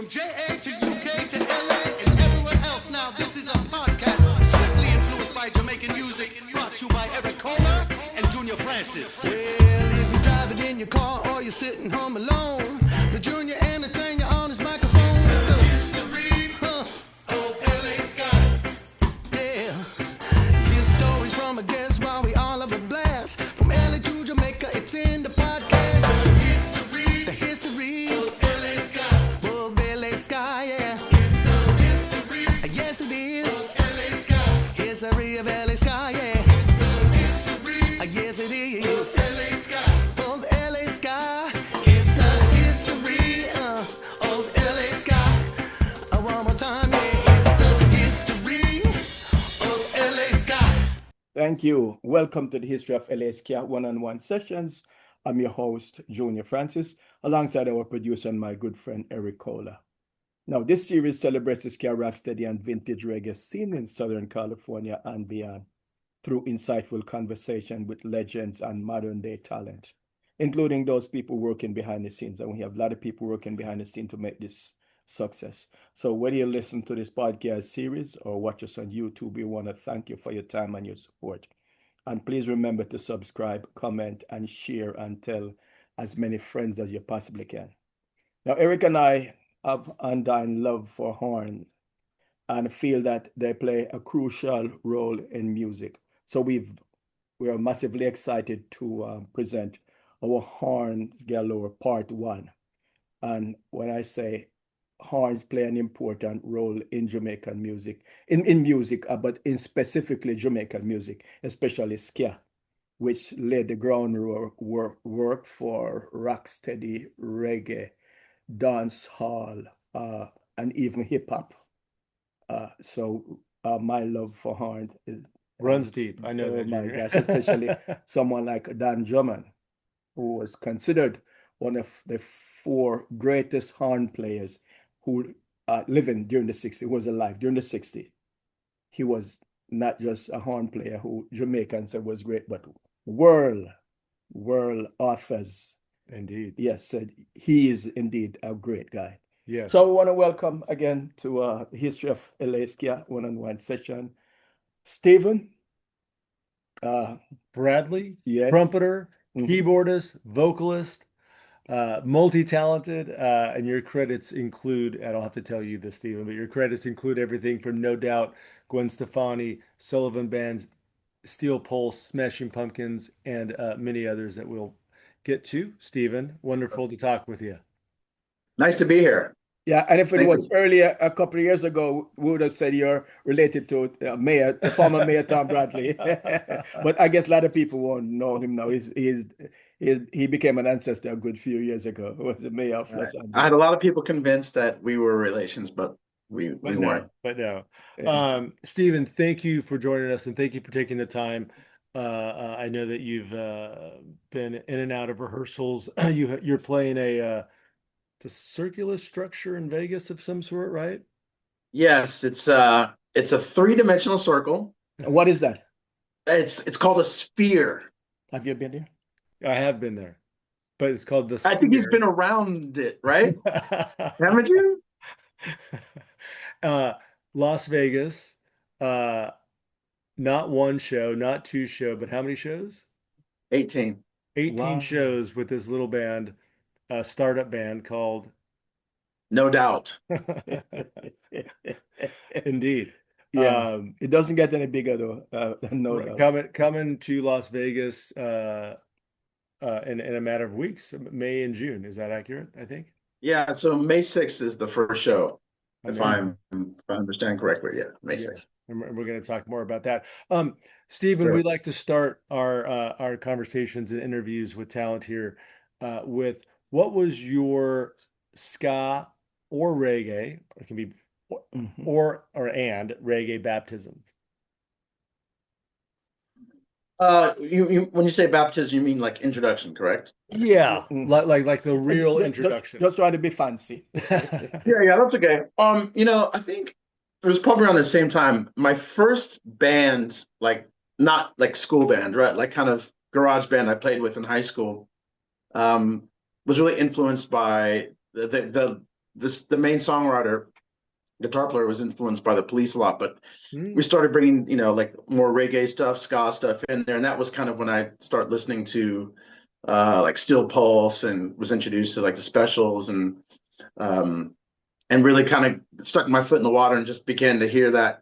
From JA to UK to LA and everywhere else. Now this is a podcast strictly influenced by Jamaican music, brought to you by Eric Kohler and Junor Francis. Well, if you're driving in your car or you're sitting home alone, the Junior entertain you on his microphone. History of LA Ska. Yeah, hear stories from a guest while we all have a blast. From LA to Jamaica, it's in the podcast. The history of LA Ska. Of LA Ska, yeah. It's the history. Yes, it is. Of LA Ska. History of LA Ska, yeah. It's the history. Yes, it is. Of LA Ska. Of LA Ska. It's the history of LA Ska. One more time, yeah. It's the history of LA Ska. Thank you. Welcome to the History of LA Ska one-on-one sessions. I'm your host, Junor Francis, alongside our producer and my good friend, Eric Kohler. Now, this series celebrates the ska, rocksteady, and vintage reggae scene in Southern California and beyond through insightful conversation with legends and modern-day talent, including those people working behind the scenes. And we have a lot of people working behind the scenes to make this success. So whether you listen to this podcast series or watch us on YouTube, we want to thank you for your time and your support. And please remember to subscribe, comment, and share, and tell as many friends as you possibly can. Now, Eric and I have undying love for horn and feel that they play a crucial role in music. So we are massively excited to present our Horns Galore Part 1. And when I say horns play an important role in Jamaican music, in music, but in specifically Jamaican music, especially ska, which laid the groundwork for rocksteady, reggae, dance hall, and even hip hop. So my love for horns runs deep. I know that. My gosh, especially someone like Dan Drummond, who was considered one of the 4 greatest horn players who living during the 60s, was alive during the 60s. He was not just a horn player who Jamaicans said was great, but world authors. Indeed. Yes, said he is indeed a great guy. Yes. So I want to welcome again to History of LA Ska one-on-one session, Sullvn. Bradley, yes. Trumpeter, keyboardist, vocalist, multi-talented, and your credits include, I don't have to tell you this, Sullvn, but your credits include everything from No Doubt, Gwen Stefani, Sullvn Band, Steel Pulse, Smashing Pumpkins, and many others that we'll get to. Sullvn, wonderful to talk with you. Nice to be here. Yeah, and if it Thank was you. earlier, a couple of years ago, we would have said you're related to the former Mayor Tom Bradley. But I guess a lot of people won't know him now. He became an ancestor a good few years ago. He was the mayor of Los Angeles. I had a lot of people convinced that we were relations, but we weren't. But no. Yeah. Sullvn, thank you for joining us, and thank you for taking the time. I know that you've been in and out of rehearsals. You're playing a circular structure in Vegas of some sort, right? Yes, it's a 3-dimensional circle. What is that? It's called a sphere. Have you been there? I have been there, but it's called the I think he's Sphere. been around it, right? Haven't you? Las Vegas, not one show, not 2 shows, but how many shows? 18. 18 Wow. shows with this little band, a startup band called No doubt. Indeed. Yeah, it doesn't get any bigger though. No doubt. Coming to Las Vegas in a matter of weeks, May and June. Is that accurate? I think. Yeah, so May 6th is the first show, if Okay. I understand correctly. Yeah, May 6th. And we're going to talk more about that. Sullvn, Sure. we like to start our conversations and interviews with talent here with what was your ska or reggae? It can be or and reggae baptism. When you say baptism, you mean like introduction, correct? Yeah, like the real introduction. Just trying to be fancy. Yeah, that's okay. I think it was probably around the same time. My first band, like not like school band, right? Like kind of garage band I played with in high school, was really influenced by the the main songwriter, guitar player, was influenced by the Police a lot, but we Mm. started bringing, like more reggae stuff, ska stuff in there, and that was kind of when I started listening to like Steel Pulse, and was introduced to like the Specials, um, and really kind of stuck my foot in the water and just began to hear that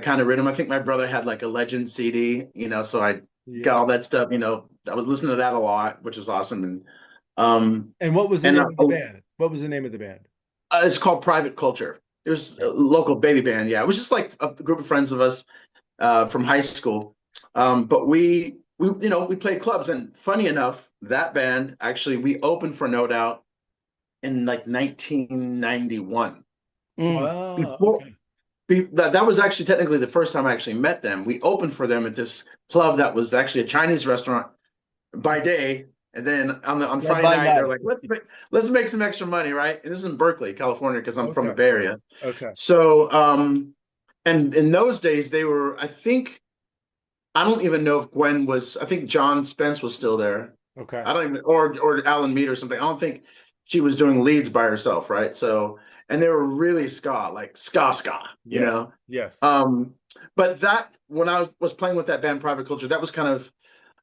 kind of rhythm. I think my brother had like a Legend CD, so I got Yeah. all that stuff. I was listening to that a lot, which is awesome. And what was the And name of the band? What was the name of the band? It's called Private Culture. It was a Okay. local baby band. Yeah, it was just like a group of friends of us from high school. But we played clubs, and funny enough, that band actually we opened for No Doubt in like 1991. Mm. Wow. Before Okay. that was actually technically the first time I actually met them. We opened for them at this club that was actually a Chinese restaurant by day, and then on Yeah, Friday by night they're night. like, let's make some extra money, right? And this is in Berkeley, California, because I'm from the Okay. Bay Area. Okay. So and in those days they were, I don't even know if Gwen was, I think John Spence was still there. Okay. I don't even, or Alan Mead or something. I don't think she was doing leads by herself, right? So, and they were really ska, like ska, you Yeah. know. Yes. But that when I was playing with that band Private Culture, that was kind of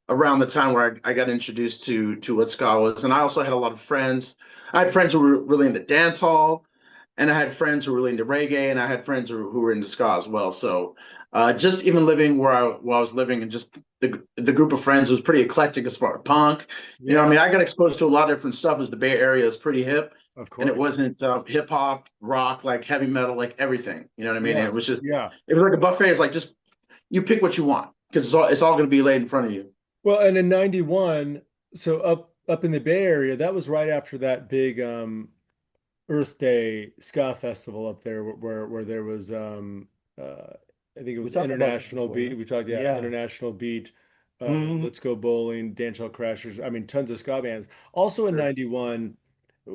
around the time where I got introduced to what ska was. And I also had a lot of friends. I had friends who were really into dance hall, and I had friends who were really into reggae, and I had friends who were into ska as well. So just even living where I was living, and just the group of friends was pretty eclectic as far as punk. Yeah. I mean, I got exposed to a lot of different stuff as the Bay Area is pretty hip, Of and it course. wasn't hip hop, rock, like heavy metal, like everything. You know what I mean? And Yeah. it was just, Yeah. it was like a buffet. It's like just you pick what you want because it's all going to be laid in front of you. Well, and in 91, so up in the Bay Area, that was right after that big Earth Day ska festival up there where there was I think it We was talked about it International before, huh? Beat. We talked, yeah, Yeah. International Beat, Mm. Let's Go Bowling, Dancehall Crashers. I mean, tons of ska bands. Also in Sure. 91,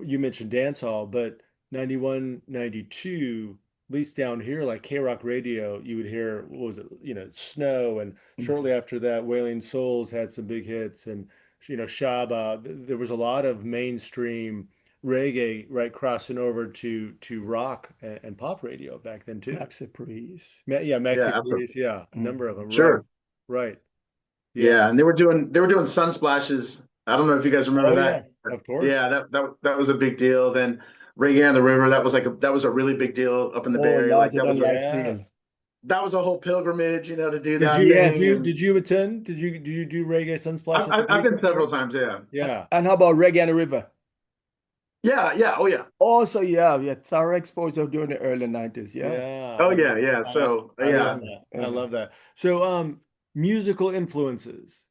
you mentioned dancehall, but 91, 92, at least down here, like K-Rock Radio, you would hear, what was it, Snow, and shortly after that, Wailing Souls had some big hits, and Shaba. There was a lot of mainstream reggae, right, crossing over to rock and pop radio back then too. Maxi Priest. Yeah, Yeah, Maxi absolutely. Priest, yeah, a Mm. number of them, right, Sure. right, yeah. Yeah, and they were doing sun splashes. I don't know if you guys remember Oh yeah, that. of course. Yeah, that was a big deal. Then Reggae on the River, that was a really big deal up in the Bay Oh, Area. Like larger that than was life film. Yes. a whole pilgrimage, to do Did that you did thing. Yes. you And did you attend? Did you do reggae sunsplash at the I've beach been up there? several times. Yeah, Yeah. And how about Reggae on the River? yeah. Oh yeah, Also, yeah, thorough exposure during the early 90s. Yeah. Yeah. oh yeah, yeah. So I yeah, love that. I Uh, love that. So, musical influences.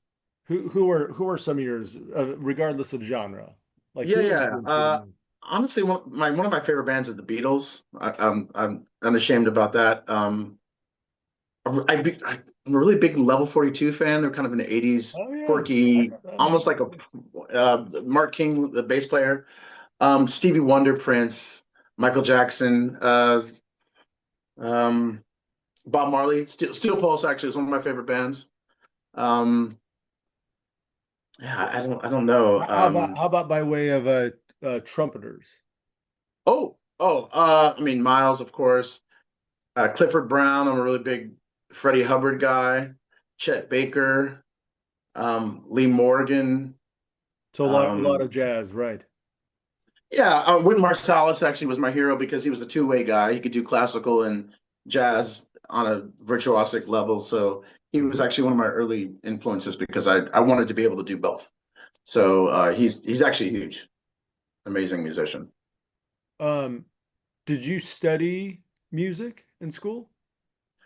Who are some of yours, regardless of genre? Like yeah, who yeah. influenced you the most? Honestly, one of my favorite bands is the Beatles. I'm unashamed about that. I'm a really big Level 42 fan. They're kind of an 80s Oh yeah, I quirky, know that name. almost like a Mark King, the bass player, Stevie Wonder, Prince, Michael Jackson, um, Bob Marley. Steel Pulse actually is one of my favorite bands. Um, yeah, I don't know. How about by way of trumpeters? I mean Miles, of course. Clifford Brown. I'm a really big Freddie Hubbard guy. Chet Baker, Lee Morgan. So a lot of jazz, right? Yeah, Wynton Marsalis actually was my hero because he was a two-way guy. He could do classical and jazz on a virtuosic level. So he was actually one of my early influences because I wanted to be able to do both. So he's actually huge, amazing musician. Um, did you study music in school?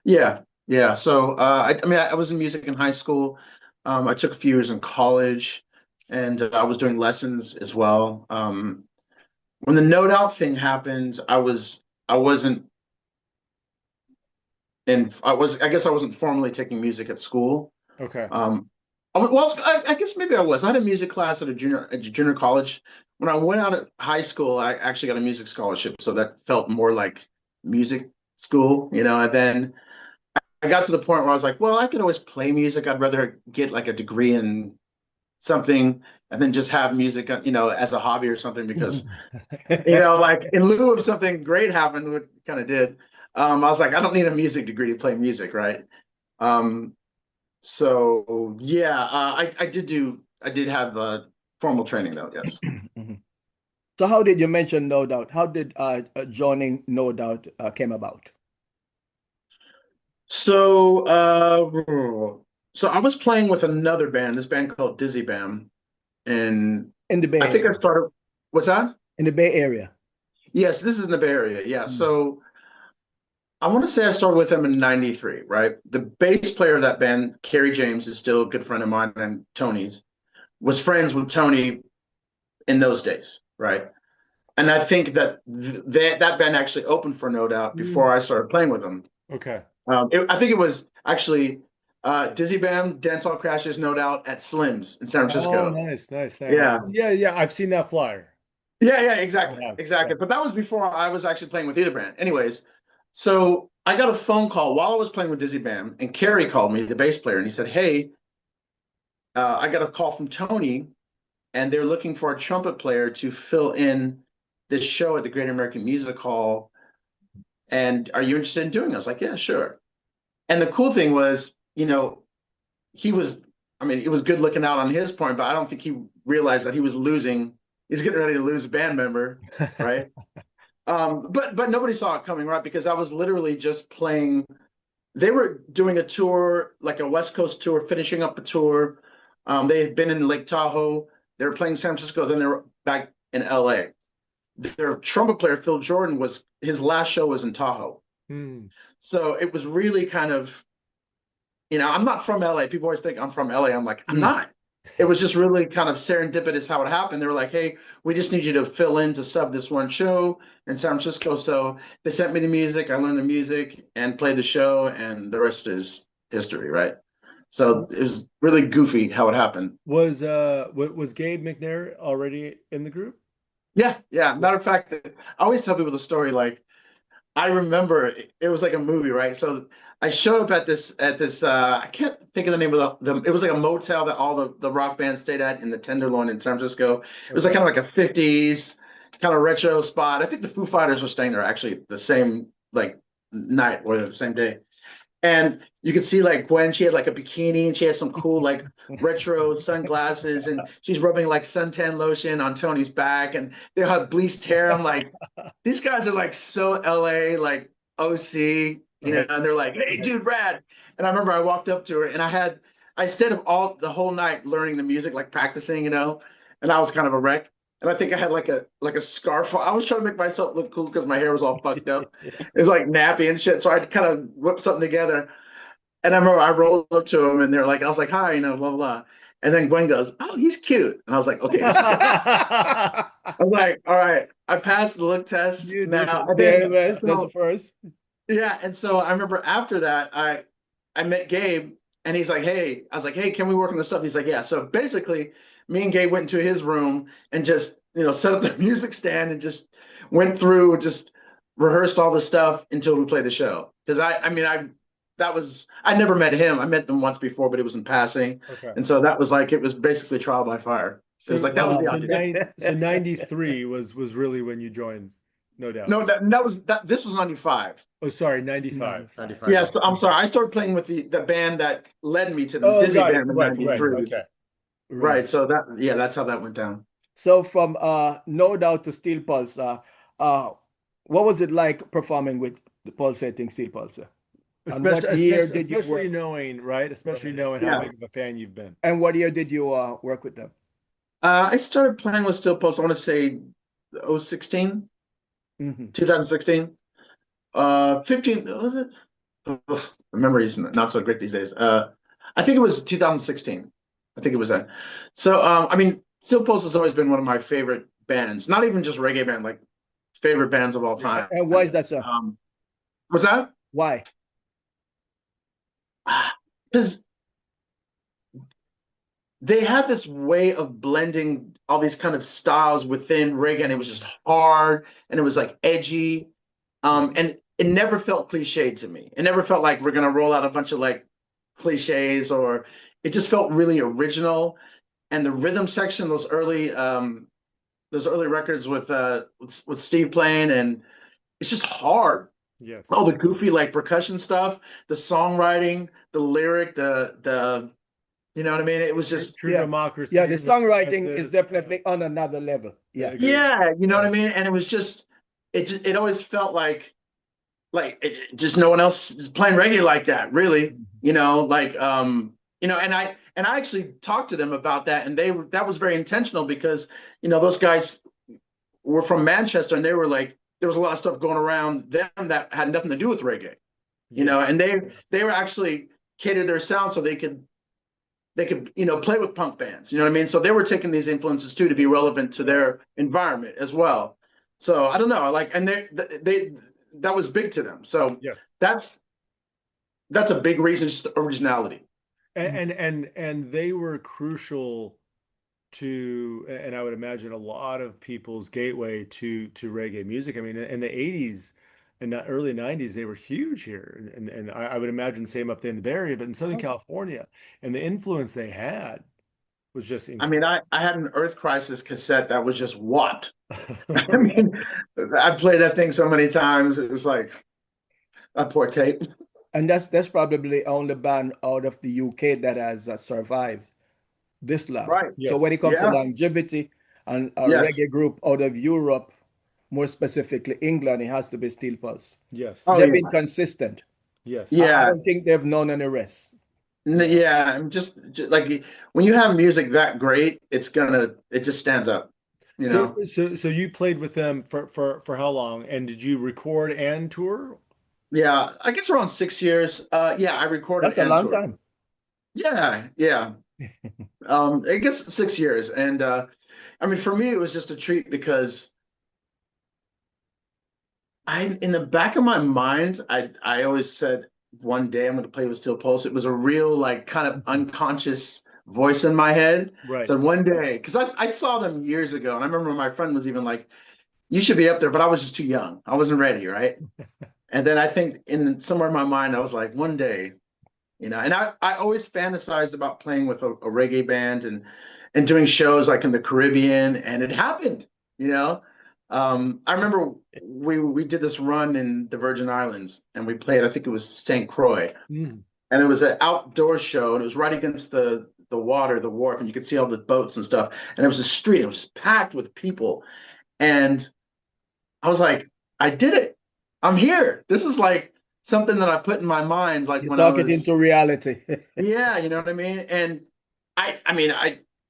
Yeah, yeah. So I mean, I was in music in high school. I took a few years in college, and I was doing lessons as well. When the no doubt thing happened, I wasn't I guess I wasn't formally taking music at school. Okay. Well, I guess maybe I was. I had a music class at a junior college. When I went out of high school, I actually got a music scholarship, so that felt more like music school. And then I got to the point where I was like, well, I could always play music. I'd rather get like a degree in something and then just have music, as a hobby or something because, like in lieu of something great happened, what kind of did. I was like, I don't need a music degree to play music, right? So yeah, I did have formal training though, yes. So how did you mention No Doubt? How did joining No Doubt came about? So so I was playing with another band, this band called Dizzy Bam, and In the Bay I think I Area. started. What's that? In the Bay Area. Yes, this is in the Bay Area. Yeah. So I want to say I started with them in '93, right? The bass player of that band, Kerry James, is still a good friend of mine and Tony's, was friends with Tony in those days, right? And I think that that band actually opened for No Doubt before I started playing with them. Okay. I think it was actually Dizzy Bam, Dancehall Crashers, No Doubt at Slim's in San Francisco. Oh, nice. Yeah. Yeah. I've seen that flyer. Yeah, exactly. But that was before I was actually playing with either band. Anyways, so I got a phone call while I was playing with Dizzy Bam, and Kerry called me, the bass player, and he said, "Hey, I got a call from Tony, and they're looking for a trumpet player to fill in this show at the Great American Music Hall. And are you interested in doing it?" I was like, "Yeah, sure." And the cool thing was, he was, it was good looking out on his point, but I don't think he realized that he was losing. He's getting ready to lose a band member, right? But nobody saw it coming, right? Because I was literally just playing. They were doing a tour, like a West Coast tour, finishing up a tour. They had been in Lake Tahoe. They were playing San Francisco. Then they were back in LA. Their trumpet player, Phil Jordan, his last show was in Tahoe. So it was really kind of, I'm not from LA. People always think I'm from LA. I'm like, I'm not. It was just really kind of serendipitous how it happened. They were like, "Hey, we just need you to fill in to sub this one show in San Francisco." So they sent me the music. I learned the music and played the show, and the rest is history, right? So it was really goofy how it happened. Was Gabe McNair already in the group? Yeah. Matter of fact, I always tell people the story. Like, I remember it was like a movie, right? So I showed up at this I can't think of the name of it was like a motel that all the rock bands stayed at in the Tenderloin in San Francisco. It was like kind of like a 50s kind of retro spot. I think the Foo Fighters were staying there actually the same like night or the same day. And you could see like Gwen, she had like a bikini and she had some cool like retro sunglasses and she's rubbing like suntan lotion on Tony's back and they had bleached hair. I'm like, these guys are like so LA, like OC, and they're like, "Hey, dude, Brad." And I remember I walked up to her and I stayed up the whole night learning the music, like practicing, and I was kind of a wreck. And I think I had like a scarf. I was trying to make myself look cool because my hair was all fucked up. It was like nappy and shit. So I kind of whipped something together. And I remember I rolled up to him and they're like, I was like, "Hi, blah, blah, blah." And then Gwen goes, "Oh, he's cute." And I was like, "Okay." I was like, "All right, I passed the look test." Now, That's the first. Yeah. And so I remember after that, I met Gabe and he's like, "Hey," I was like, "Hey, can we work on this stuff?" He's like, "Yeah." So basically, me and Gabe went into his room and just, set up the music stand and just went through, just rehearsed all the stuff until we played the show. Because I never met him. I met them once before, but it was in passing. Okay. And so that was like, it was basically trial by fire. It was like, that was the audition. So 93 was really when you joined, No Doubt. No, this was 95. Oh, sorry, 95. 95. Yes, I'm sorry. I started playing with the band that led me to the Dizzy Band in 93. Okay. Right. So that's how that went down. So from No Doubt to Steel Pulse, what was it like performing with the pulsating Steel Pulse? Especially knowing, right? Especially knowing how big of a fan you've been. And what year did you work with them? I started playing with Steel Pulse, I want to say 2016. 2016. 15, was it? Ugh, memory's not so great these days. I think it was 2016. I think it was that. So, Steel Pulse has always been one of my favorite bands. Not even just reggae band, like favorite bands of all time. And why is that so? What's that? Why? Because they had this way of blending all these kind of styles within reggae, and it was just hard, and it was like edgy, and it never felt cliched to me. It never felt like we're gonna roll out a bunch of like cliches, or it just felt really original. and the rhythm section, those early records with Steve playing, and it's just hard. Yes. All the goofy like percussion stuff, the songwriting, the lyric, the you know what I mean? It was just True democracy. Yeah, the songwriting is definitely on another level. Yeah. yeah, you know what I mean? And it was just it always felt like just no one else is playing reggae like that, really. You know, like and I actually talked to them about that, and that was very intentional because those guys were from Manchester, and they were like, there was a lot of stuff going around them that had nothing to do with reggae, and they were actually catered their sound so they could play with punk bands, you know what I mean? So they were taking these influences too to be relevant to their environment as well. So I don't know, like, and they that was big to them. So yes, that's a big reason, just originality. And they were crucial to, and I would imagine a lot of people's gateway to reggae music. I mean, in the 80s and the early 90s, they were huge here. And I would imagine the same up there in the Bay Area, but in Southern California, and the influence they had was just incredible. I mean, I had an Earth Crisis cassette that was just what? I mean, I played that thing so many times. It was like a poor tape. And that's probably the only band out of the UK that has survived this long. Right. So when it comes to longevity and a reggae group out of Europe, more specifically England, it has to be Steel Pulse. Yes. They've been consistent. Yes. I don't think they've known any rest. Yeah, I'm just like when you have music that great, it just stands up. So you played with them for how long? And did you record and tour? Yeah, I guess around 6 years. Yeah, I recorded. That's a long time. Yeah. I guess 6 years. And I mean, for me, it was just a treat because in the back of my mind, I always said one day I'm going to play with Steel Pulse. It was a real like kind of unconscious voice in my head. Right. So one day, because I saw them years ago, and I remember my friend was even like, "You should be up there," but I was just too young. I wasn't ready, right? And then I think somewhere in my mind, I was like, one day, and I always fantasized about playing with a reggae band and doing shows like in the Caribbean, and it happened, I remember we did this run in the Virgin Islands, and we played, I think it was St. Croix, and it was an outdoor show, and it was right against the water, the wharf, and you could see all the boats and stuff, and it was a street, it was packed with people, and I was like, I did it. I'm here. This is like something that I put in my mind, like when I was into reality. Yeah, you know what I mean? And I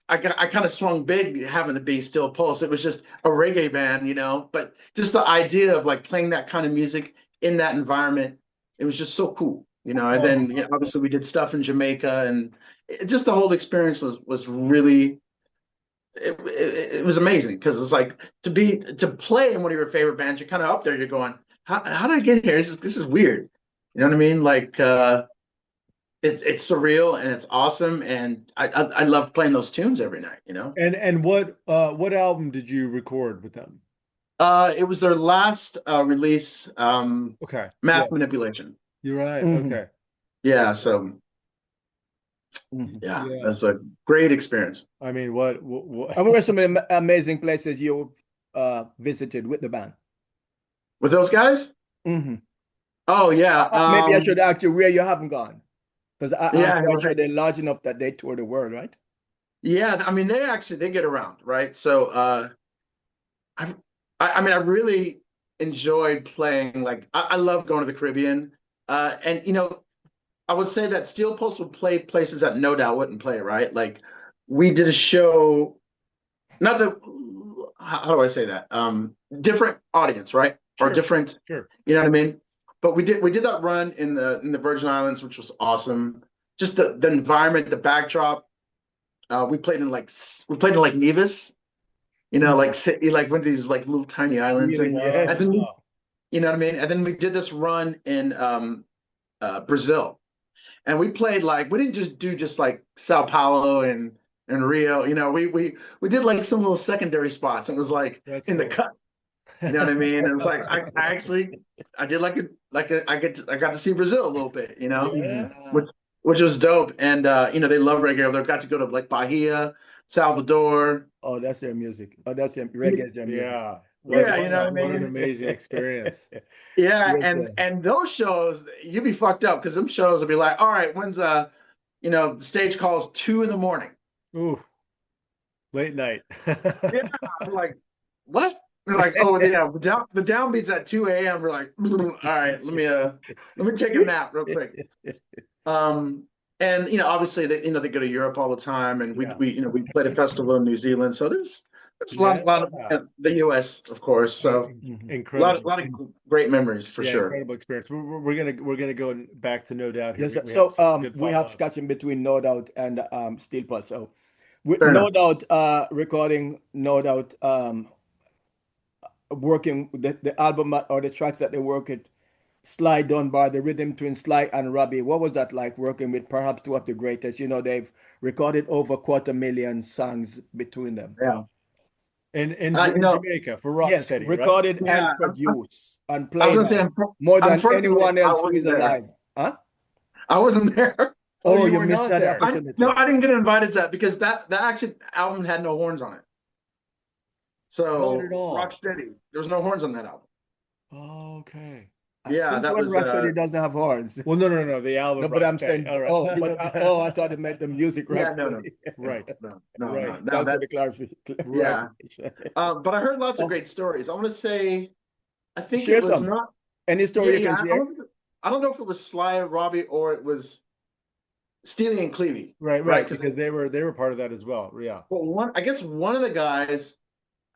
kind of swung big having to be Steel Pulse. It was just a reggae band, but just the idea of like playing that kind of music in that environment, it was just so cool, and then obviously we did stuff in Jamaica, and just the whole experience was really, it was amazing because it's like to play in one of your favorite bands, you're kind of up there, you're going, how did I get here? This is weird. You know what I mean? Like it's surreal and it's awesome, and I love playing those tunes every night, And what album did you record with them? It was their last release, okay. Mass Manipulation. You're right. Okay. Yeah, so that's a great experience. I mean, what and what were some of the amazing places you visited with the band? With those guys? Oh yeah. Maybe I should ask you where you haven't gone, because I'm sure they're large enough that they tour the world, right? Yeah, I mean they get around, right? So I mean I really enjoyed playing. Like I love going to the Caribbean, and I would say that Steel Pulse would play places that No Doubt wouldn't play, right? Like we did a show, not that, how do I say that? Different audience, right? Sure, or different, sure. You know what I mean? But we did that run in the Virgin Islands, which was awesome. Just the environment, the backdrop. We played in like Nevis, like one of these like little tiny islands. Really? Yes. And then, you know what I mean? And then we did this run in Brazil, and we played like, we didn't just do like Sao Paulo and Rio. We did like some little secondary spots, and it was like That's in cool. the cut. You know what I mean? And it's like I did I got to see Brazil a little bit, Yeah. which was dope. And they love reggae. They got to go to like Bahia, Salvador. Oh, that's their music. Oh, that's their reggae. Their music. Yeah. Yeah, you know what I What an mean? amazing experience. Yeah, Yes, sir. and those shows, you'd be fucked up because them shows would be like, all right, when's the stage calls 2 a.m. Ooh, late night. Yeah, I'm like, what? They're like, oh yeah, the downbeats at 2 a.m. We're like, all right, let me take a nap real quick. And obviously they go to Europe all the time, and Yeah. we played a festival in New Zealand, so there's a lot of the U.S. of course, so Incredible. a lot of great memories for sure. Incredible experience. We're gonna go back to No Doubt here. Yes, sir. We have Scotch in between No Doubt and Steel Pulse. So with Fair No enough. Doubt recording No Doubt working with the album or the tracks that they work with Sly Dunbar, the Rhythm Twins, Sly and Robbie. What was that like working with perhaps two of the greatest? They've recorded over 250,000 songs between them. Yeah. In know, Jamaica for Yes, Rocksteady, recorded right? and Yeah, produced and I was played gonna say, more than unfortunately, anyone I else who is wasn't there. alive. Huh? I wasn't there. Oh, you you were missed not that there. opportunity. No, I didn't get invited to that because that actually album had no horns on it. So Not at all. Rocksteady, there was no horns on that album. Oh, okay. Yeah, Since that when was Rocksteady doesn't have horns. Well, no, the album. No, but I'm Rocksteady. saying, All right. I thought it meant the music Yeah, no. Rocksteady. Right. No, Right. no, Thanks for the clarification. Yeah. But I heard lots of Oh. great stories. I want to say, I think Share it was some. not. Any story you Yeah, can share? I don't know if it was Sly and Robbie or it was Steely and Clevie. Right. Right, Because they were part of that as well. Yeah. Well, I guess one of the guys,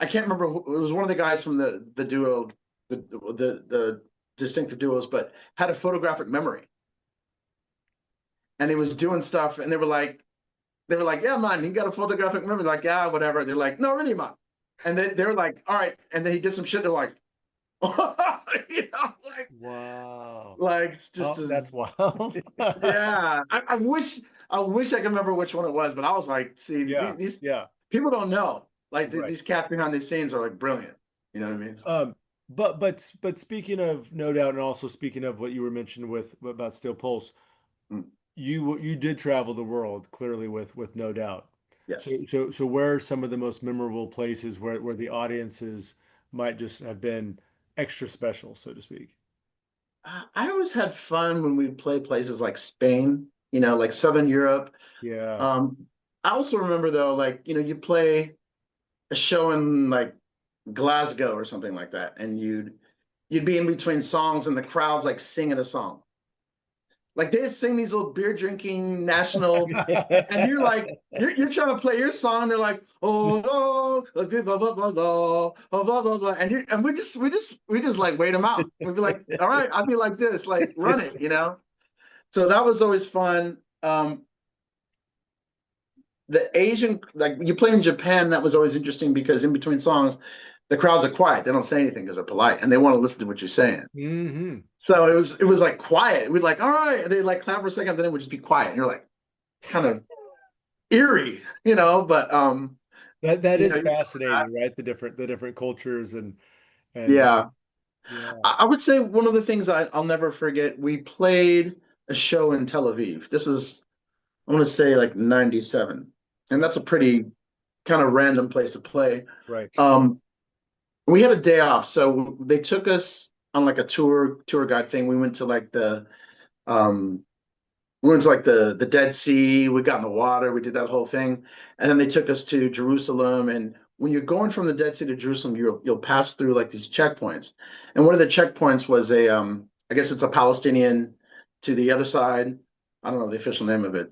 I can't remember who, it was one of the guys from the duo, the distinctive duos, but had a photographic memory. And he was doing stuff, and they were like, yeah, man, he got a photographic memory. Like, yeah, whatever. They're like, no, really, man. And they were like, all right. And then he did some shit. They're like, Wow. like it's just that's wild. yeah. I wish I could remember which one it was, but I was like, see, these people don't know. Like these cats behind these scenes are like brilliant. You know what I mean? But speaking of No Doubt, and also speaking of what you were mentioning about Steel Pulse, you did travel the world clearly with No Doubt. Yes. So where are some of the most memorable places where the audiences might just have been extra special, so to speak? I always had fun when we play places like Spain, like Southern Europe. Yeah. I also remember though, like, you play a show in like Glasgow or something like that, and you'd be in between songs and the crowd's like singing a song. Like they sing these little beer drinking national, and you're like, you're trying to play your song, and they're like, oh, blah, blah, blah, blah, blah, blah, blah, blah, and we just like wait them out. We'd be like, all right, I'll be like this, like run it, So that was always fun. The Asian, like you play in Japan, that was always interesting because in between songs, the crowds are quiet. They don't say anything because they're polite and they want to listen to what you're saying. Mm-hmm. So it was like quiet. We'd like, all right. And they like clap for a second, then it would just be quiet. And you're like, kind of eerie, but that is fascinating, right? The different cultures and yeah. I would say one of the things I'll never forget, we played a show in Tel Aviv. This is, I want to say like 97. And that's a pretty kind of random place to play. Right. We had a day off, so they took us on like a tour guide thing. We went to like the Dead Sea. We got in the water. We did that whole thing, and then they took us to Jerusalem. And when you're going from the Dead Sea to Jerusalem, you'll pass through like these checkpoints. And one of the checkpoints was I guess it's a Palestinian to the other side. I don't know the official name of it.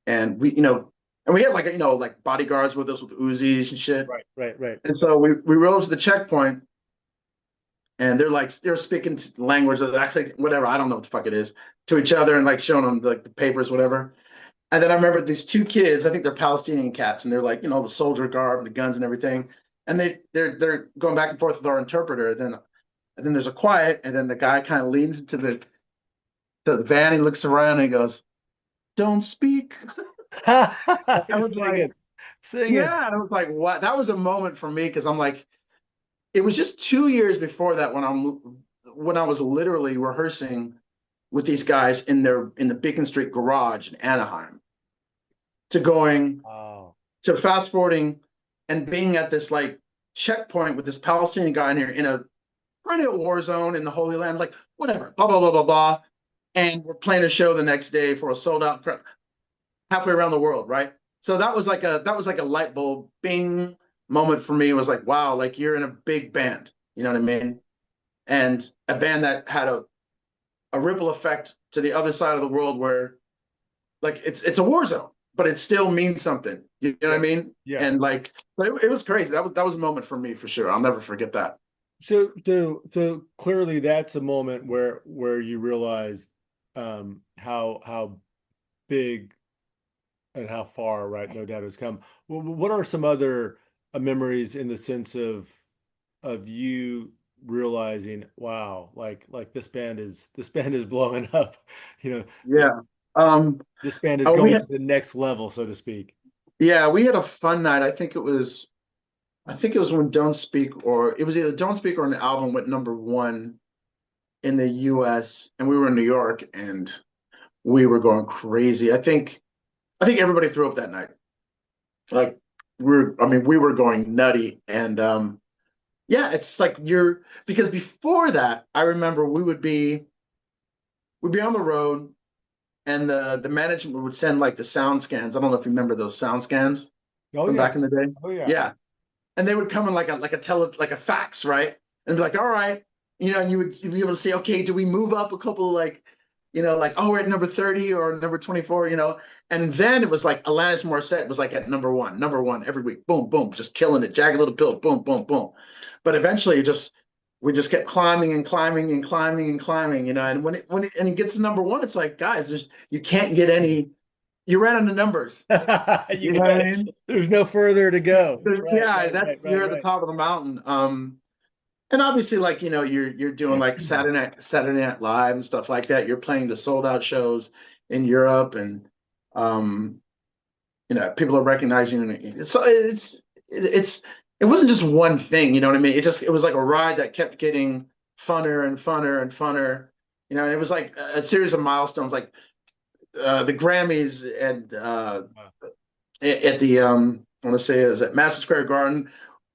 And we had like like bodyguards with us with Uzis and shit. Right. And so we rode to the checkpoint, and they're speaking language that actually whatever, I don't know what the fuck it is, to each other and like showing them like the papers, whatever. And then I remember these two kids, I think they're Palestinian cats, and they're like, the soldier garb and the guns and everything. And they're going back and forth with our interpreter. And then there's a quiet, and then the guy kind of leans into the van, he looks around and he goes, "Don't speak." I was like, yeah, and I was like, what? That was a moment for me because I'm like, it was just 2 years before that when I was literally rehearsing with these guys in the Beacon Street garage in Anaheim, to going to fast forwarding and being at this like checkpoint with this Palestinian guy in here in a perennial war zone in the Holy Land, like whatever, blah blah blah blah blah. And we're playing a show the next day for a sold out crowd halfway around the world, right? So that was like a light bulb bing moment for me. It was like, wow, like you're in a big band, you know what I mean? And a band that had a ripple effect to the other side of the world where like it's a war zone, but it still means something. You know what I mean? Yeah. And like it was crazy. That was a moment for me for sure. I'll never forget that. So clearly that's a moment where you realized how big and how far, right? No doubt has come. What are some other memories in the sense of you realizing, wow, like this band is blowing up, you know? Yeah. This band is Oh, going to the next level, so to speak. yeah, we had a fun night. I think it was when Don't Speak, or it was either Don't Speak or an album went #1 in the US, and we were in New York and we were going crazy. I think everybody threw up that night. Like we were going nutty. And yeah, it's like because before that, I remember we'd be on the road and the management would send like the sound scans. I don't know if you remember those sound scans from back in the day. Oh yeah. Yeah. And they would come in like a fax, right? And be like, all right, and you'd be able to say, okay, do we move up a couple like, like, oh, we're at number 30 or number 24, and then it was like Alanis Morissette was like at number one every week, boom, boom, just killing it, Jagged Little Pill, boom, boom, boom. But eventually we just kept climbing and climbing and climbing and climbing, and when it gets to number 1, it's like, guys, you can't get any. You ran on the numbers. You know what I mean? There's no further to go. You're at the top of the mountain. And obviously, like, you're doing like Saturday Night Live and stuff like that. You're playing the sold out shows in Europe, and people are recognizing you. So it wasn't just one thing, you know what I mean? It was like a ride that kept getting funner and funner and funner. And it was like a series of milestones, like the Grammys and at the I want to say it was at Madison Square Garden.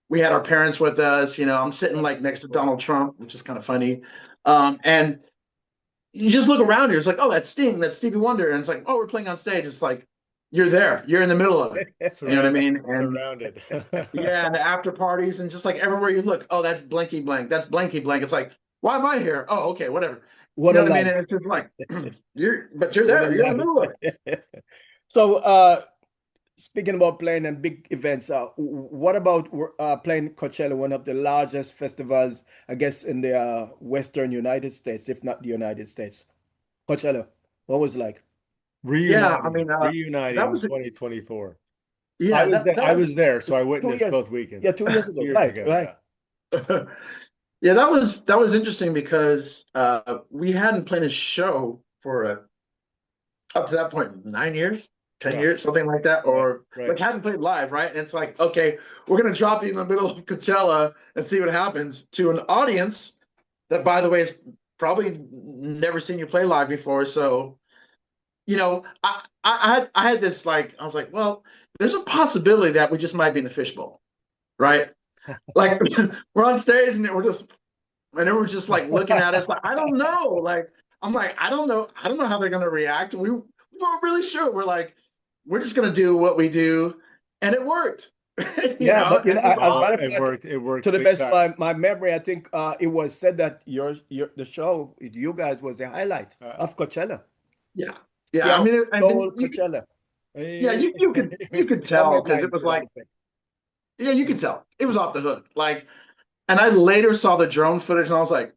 We had our parents with us. I'm sitting like next to Donald Trump, which is kind of funny. And you just look around here. It's like, oh, that's Sting, that's Stevie Wonder, and it's like, oh, we're playing on stage. It's like you're there, you're in the middle of it. You know what I mean? And surrounded. yeah, and the after parties, and just like everywhere you look, oh, that's Blanky Blank, that's Blanky Blank. It's like, why am I here? Oh, okay, whatever. You know what I mean? And it's just like you're there, you're in the middle of it. So, speaking about playing in big events, what about playing Coachella, one of the largest festivals, I guess, in the Western United States, if not the United States? Coachella, what was it like? Reuniting that was 2024. Yeah, I was there, so I witnessed both weekends. Yeah, 2 years ago. Right. Yeah. Yeah, that was interesting because we hadn't played a show for up to that point 9 years, 10 years, something like that, or like hadn't played live, right? And it's like, okay, we're gonna drop you in the middle of Coachella and see what happens to an audience that, by the way, has probably never seen you play live before. So, I had this, like, I was like, well, there's a possibility that we just might be in the fishbowl, right? Like we're on stage and we're just like looking at us like, I don't know. Like, I'm like, I don't know how they're gonna react. And we weren't really sure. We're like, we're just gonna do what we do, and it worked. It worked. It worked. To the best of my memory, I think it was said that the show, you guys, was the highlight of Coachella. Yeah. I mean, Coachella. You could tell, because it was like, yeah, you could tell it was off the hook. Like, and I later saw the drone footage, and I was like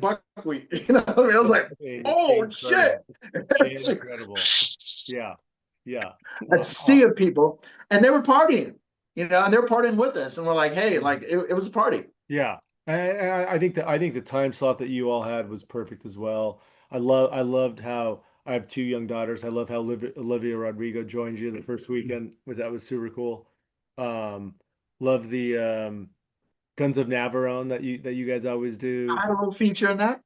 buckwheat. You know what I mean? I was like, oh shit! Incredible. Yeah. A sea of people, and they were partying. And they were partying with us, and we're like, hey, like it was a party. Yeah, I think the time slot that you all had was perfect as well. I loved how I have 2 young daughters. I love how Olivia Rodrigo joined you the first weekend. That was super cool. Love the Guns of Navarone that you guys always do. I don't feature in that.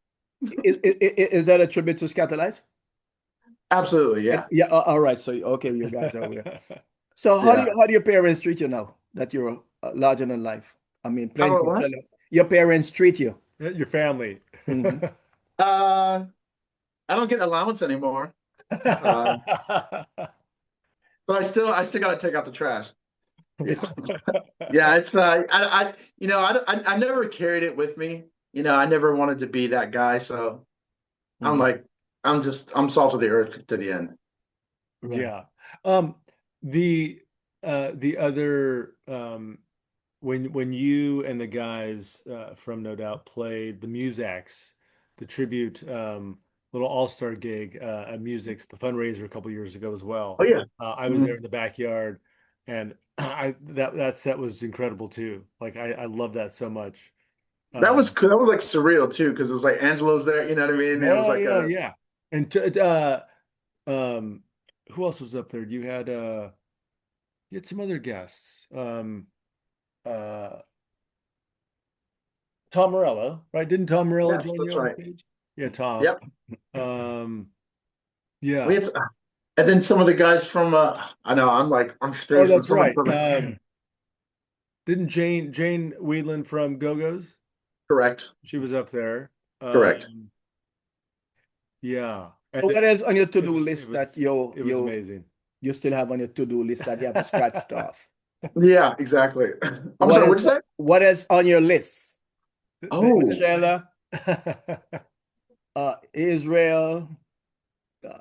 Is that a tribute to Scott Abels? Absolutely, And yeah. yeah, all right. So okay, you guys are aware. So Yeah. how do your parents treat you now that you're larger than life? I mean, How plenty about what? your parents treat you. Your family. Hmm. Uh, I don't get allowance anymore. Uh, but I still got to take out the trash. Yeah. Yeah, it's I never carried it with me. I never wanted to be that guy, so I'm Hmm. like I'm salt of the earth to the end. Right. Yeah. Um, the other when you and the guys from No Doubt played the Musax, the tribute little all-star gig at Music's, the fundraiser a couple years ago as well. Oh yeah. I was Mhm. there in the backyard, and that set was incredible too. Like I love that so much. That was Um, cool. That was like surreal too, because it was like Angelo's there, you know what I mean? It was yeah, like yeah, a yeah. And um, who else was up there? You had some other guests. Uh, Tom Morello, right? Didn't Tom Morello yes, join that's you on right. stage? Yeah, Tom. Yep. Um, We yeah. had, and then some of the guys from I know I'm Oh, spacing that's someone right. from Didn't Jane Whelan from Go-Go's? correct. She was up there. Correct. Yeah. And So what else on your it to-do was list that it was amazing. you still have on your to-do list that you haven't scratched off? Yeah, exactly. I'm What sorry, else what'd you say? what else on your list? Oh, Coachella, Israel, uh,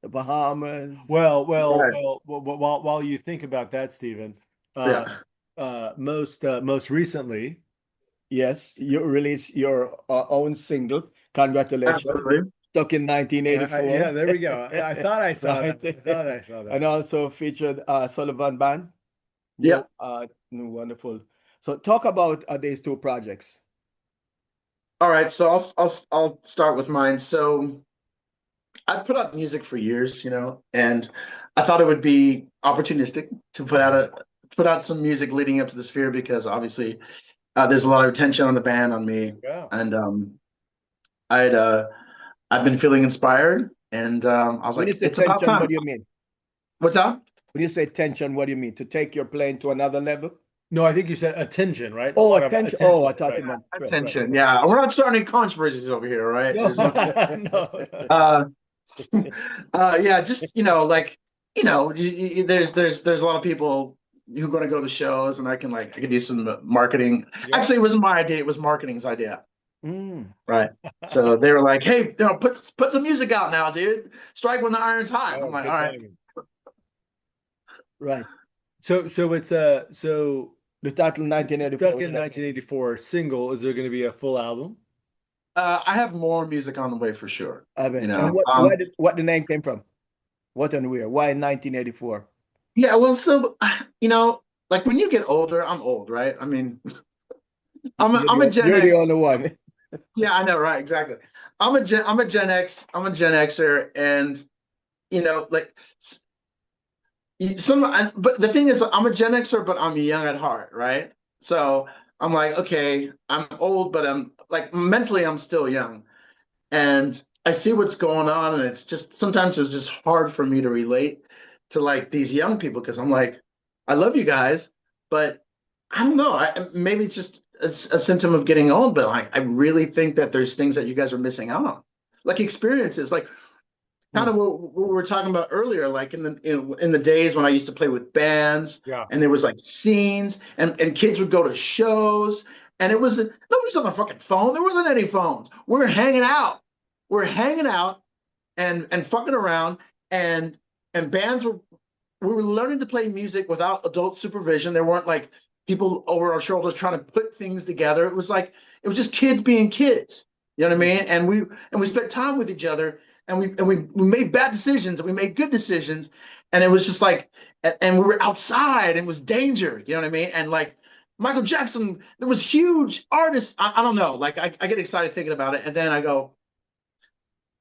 the Bahamas. right. While you think about that, Stephen, uh, Yeah, most recently, Yes, you released your own single. Congratulations. absolutely. Stuck in yeah, 1984. there we go. I thought I saw Right. that. I thought I saw And that. also featured Sullvn Band. Yeah. Wonderful. So talk about these two projects. All right, so I'll start with mine. So I've put out music for years, and I thought it would be opportunistic to put out some music leading up to the Sphere because obviously there's a lot of attention on the band on me, Yeah. and I'd I've been feeling inspired, and I was When you like, say it's about tension, what time. do you mean? What's up? When you say tension, what do you mean? To take your playing to another level? No, I think you said attention, right? A Oh, lot of attention. Oh, I attention, thought right? you meant right. Attention. Yeah, we're not starting controversies over here, right? No, There's no. no. Uh, yeah, just there's a lot of people who are going to go to the shows, and I can do some marketing. Yeah. Actually, it wasn't my idea; it was marketing's idea, Mm, right? So they were like, "Hey, put some music out now, dude. Strike when the iron's hot." I'm Oh, like, "All good right." timing. right. So it's so The title stuck 1984. in 1984 single. Is there going to be a full album? I have more music on the way for sure. I You bet. And know, what the name came from? What and where? Why 1984? yeah. Well, so like when you get older, I'm old, right? I mean, I'm a Gen You're the X. only one. Yeah, I know, right? Exactly. I'm a Gen X. I'm a Gen Xer, and like but the thing is, I'm a Gen Xer, but I'm young at heart, right? So I'm like, okay, I'm old, but I'm like mentally, I'm still young, and I see what's going on, and it's just sometimes it's just hard for me to relate to like these young people because I'm like, I love you guys, but I don't know. Maybe it's just a symptom of getting old, but like I really think that there's things that you guys are missing out on, like experiences, like kind Mm. of what we were talking about earlier, like in the days when I used to play with bands, Yeah. and there was like scenes, and kids would go to shows, and it was nobody's on the fucking phone. There wasn't any phones. We're hanging out. We're hanging out and fucking around, and bands were we were learning to play music without adult supervision. There weren't like people over our shoulders trying to put things together. It was just kids being kids. You know what I mean? And we spent time with each other, and we made bad decisions and we made good decisions, and it was just like, and we were outside and it was danger. You know what I mean? And like Michael Jackson, there was huge artists. I don't know. Like I get excited thinking about it, and then I go,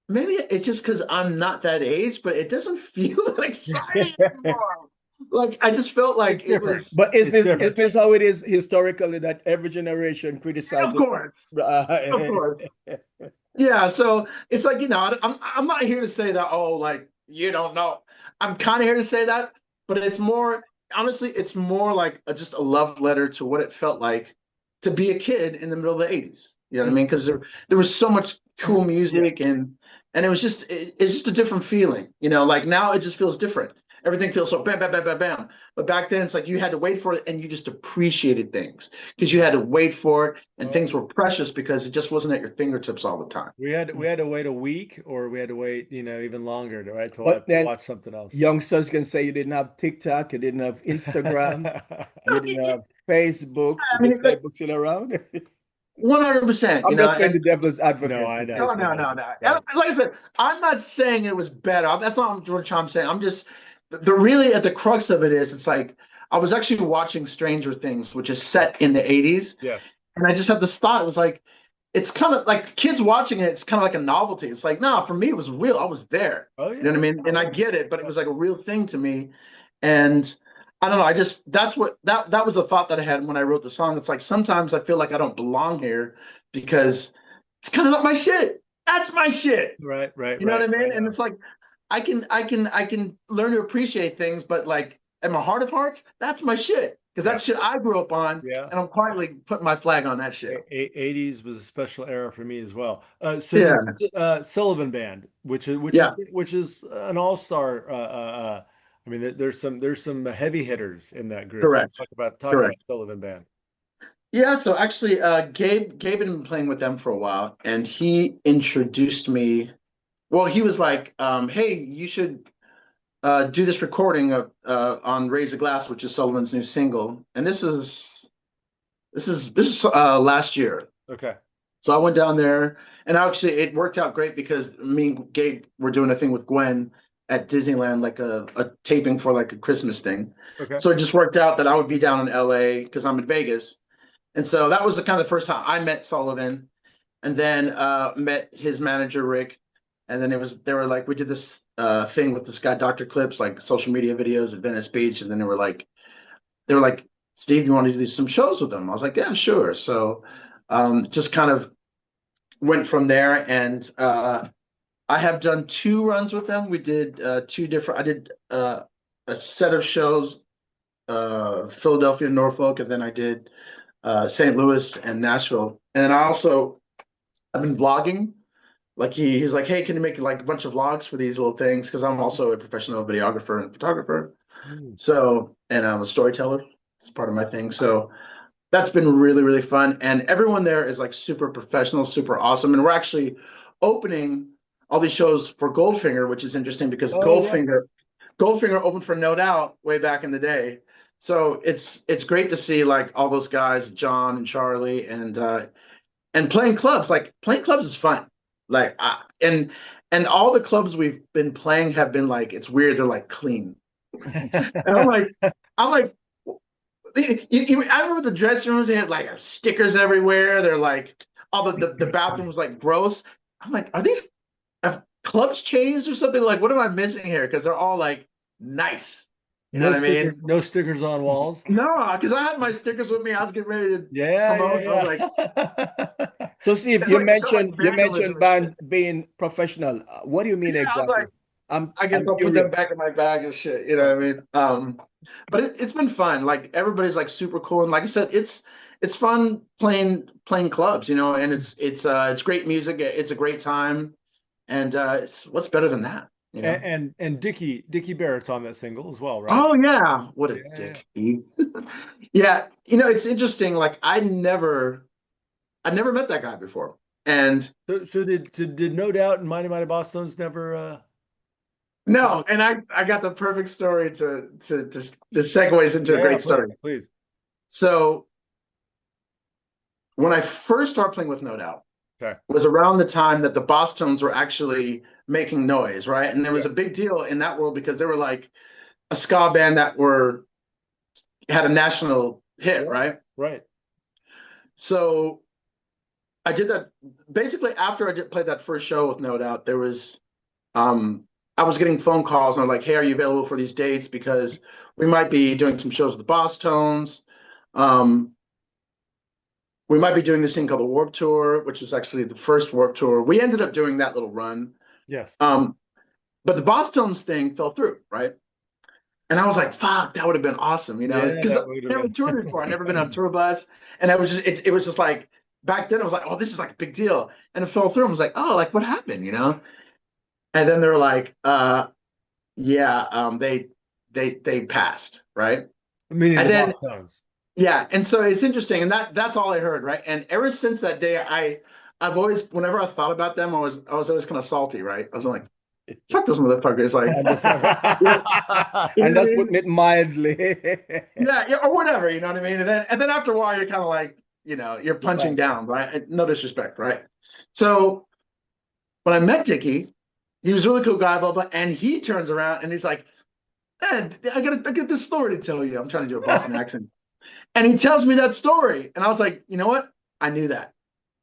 maybe it's just because I'm not that age, but it doesn't feel that exciting anymore. Like I just felt like it Different. was. But It's is different. this how it is historically that every generation Of criticizes? course, of course. Yeah, so it's like, I'm not here to say that, oh, like, you don't know. I'm kind of here to say that, but it's more, honestly, it's more like just a love letter to what it felt like to be a kid in the middle of the 80s. You know what I mean? Because there was so much cool Yeah. music, and it was just it's just a different feeling. Like now it just feels different. Everything feels so bam, bam, bam, bam, bam. But back then it's like you had to wait for it and you just appreciated things because you had to wait for it and Oh, things were precious because it just wasn't at your fingertips all the time. we had to wait a week, or we had to wait, even longer, right, But to then watch something else. youngsters can say you didn't have TikTok, you didn't have Instagram, you didn't have Facebook. I Is mean, the Facebook still around? 100%, I'm just playing the and devil's No, advocate I with know. this. no. Right. Like I said, I'm not saying it was better. That's not what I'm saying. I'm just the really at the crux of it is it's like I was actually watching Stranger Things, which is set in the 80s, Yeah. and I just had this thought. It was like it's kind of like kids watching it. It's kind of like a novelty. It's like no, for me it was real. I was there. Oh You know what I yeah. mean? And I get it, but it was like a real thing to me. And I don't know. I just that was the thought that I had when I wrote the song. It's like sometimes I feel like I don't belong here because it's kind of not my shit. That's my shit. Right, right, You know right. what I I mean? And know. it's like I can learn to appreciate things, but like in my heart of hearts, that's my shit. Because Yeah. that's shit I grew up on, Yeah. and I'm quietly putting my flag on that shit. 80s was a special era for me as well. So Yeah, then, Sullvn Band, yeah, which is an all-star. I mean, there's some heavy hitters in that group. So correct, talk about correct. Sullvn Band. Yeah, so actually, Gabe had been playing with them for a while, and he introduced me. Well, he was like, "Hey, you should do this recording of on Raise the Glass, which is Sullivan's new single." And this is last year. Okay. So I went down there, and actually it worked out great because me and Gabe were doing a thing with Gwen at Disneyland, like a taping for like a Christmas thing. Okay. So it just worked out that I would be down in LA because I'm in Vegas. And so that was the kind of the first time I met Sullvn, and then met his manager Rick, and then they were like we did this thing with this guy Dr. Clips, like social media videos at Venice Beach, and then they were like, Steve, you want to do some shows with them? I was like, yeah, sure. So just kind of went from there, and I have done 2 runs with them. We did two different. I did a set of shows, Philadelphia, Norfolk, and then I did St. Louis and Nashville. And I've been vlogging. Like he was like, hey, can you make like a bunch of vlogs for these little things? Because I'm also a professional videographer and photographer. Mm. So, and I'm a storyteller. It's part of my thing. So that's been really, really fun. And everyone there is like super professional, super awesome. And we're actually opening all these shows for Goldfinger, which is interesting because Oh yeah. Goldfinger opened for No Doubt way back in the day. So it's great to see like all those guys, John and Charlie, and playing clubs. Like playing clubs is fun. Like and all the clubs we've been playing have been like it's weird. They're like clean. And I'm like, I remember the dressing rooms. They had like stickers everywhere. They're like all the bathrooms like gross. I'm like, have clubs changed or something? Like, what am I missing here? Because they're all like nice. You know what I mean? No stickers on walls. No, because I had my stickers with me. I was getting ready to Yeah, promote. I was like, yeah. So Steve, it's you like I felt like mentioned vandalism and band shit. being professional. What do you mean Yeah, I was exactly? like, I'm I guess I'm I'll put curious. them back in my bag and shit. You know what I mean? But it's been fun. Like everybody's like super cool, and like I said, it's fun playing clubs. And it's great music. It's a great time, and it's what's better than that? And Dickie Barrett's on that single as well, right? Oh yeah, what a Yeah. dick. Yeah, it's interesting. Like I never met that guy before, and So did No Doubt and Mighty Mighty Bosstones never no, and I got the perfect story to the segues into a yeah, great story. please. So when I first started playing with No Doubt, Okay. was around the time that the Bosstones were actually making noise, right? And there was Yeah. a big deal in that world because they were like a ska band that had a national hit, Yeah. right? Right. So I did that basically after I played that first show with No Doubt. There was I was getting phone calls and I'm like, hey, are you available for these dates? Because we might be doing some shows with the Bosstones. we might be doing this thing called the Warp Tour, which is actually the first Warp Tour. We ended up doing that little run. Yes. But the Boss Tones thing fell through, right? And I was like, fuck, that would have been awesome, you know? Yeah, Because that I would have never been. toured before. I'd never been on a tour bus. And it was just like, back then it was like, oh, this is like a big deal. And it fell through. I was like, oh, like what happened, you know? And then they're like, they passed, right? Meaning And the then Boss Tones. yeah, and so it's interesting, and that's all I heard, right? And ever since that day, I've always, whenever I thought about them, I was always kind of salty, right? I was like, fuck those motherfuckers, like, And that's, yeah, you and know that's what I mean? putting it mildly. Yeah, or whatever, you know what I mean? And then after a while, you're kind of like, you know, you're punching Right. down, right? No disrespect, right? So when I met Dickie, he was a really cool guy, blah blah, and he turns around and he's like, man, I got this story to tell you. I'm trying to do a Boston accent. And he tells me that story. And I was like, you know what? I knew that.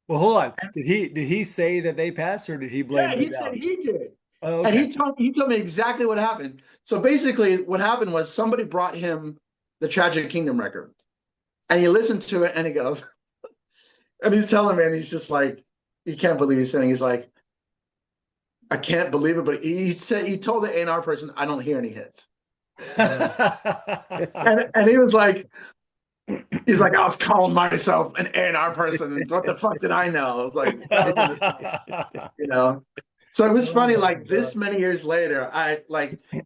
Well, hold on. Did he say that they passed, or did he blame Yeah, he it said out? he did. Oh, And okay. he told me exactly what happened. So basically what happened was somebody brought him the Tragic Kingdom record. And he listened to it and he goes, and he's telling me, and he's just like, he can't believe he's saying, he's like, I can't believe it. But he said, he told the A&R person, I don't hear any hits. And he was like, he's like, I was calling myself an A&R person. What the fuck did I know? I was like, that was a mistake, you know? So it was funny, Oh my like this God. many years later,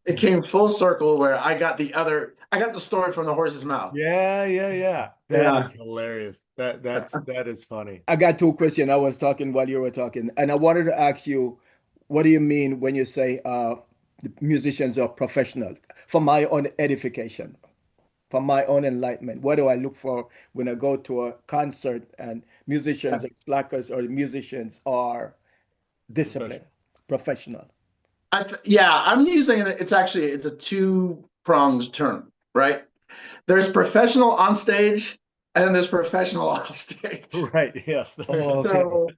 it came full circle where I got the story from the horse's mouth. Yeah. That Yeah. is hilarious. That is funny. I got two questions. I was talking while you were talking, and I wanted to ask you, what do you mean when you say the musicians are professional? For my own edification, for my own enlightenment, what do I look for when I go to a concert and musicians are slackers or musicians are disciplined, professional? I'm using it. It's a two-pronged term, right? There's professional on stage, and then there's professional off stage. Right. Yes. Oh, okay. So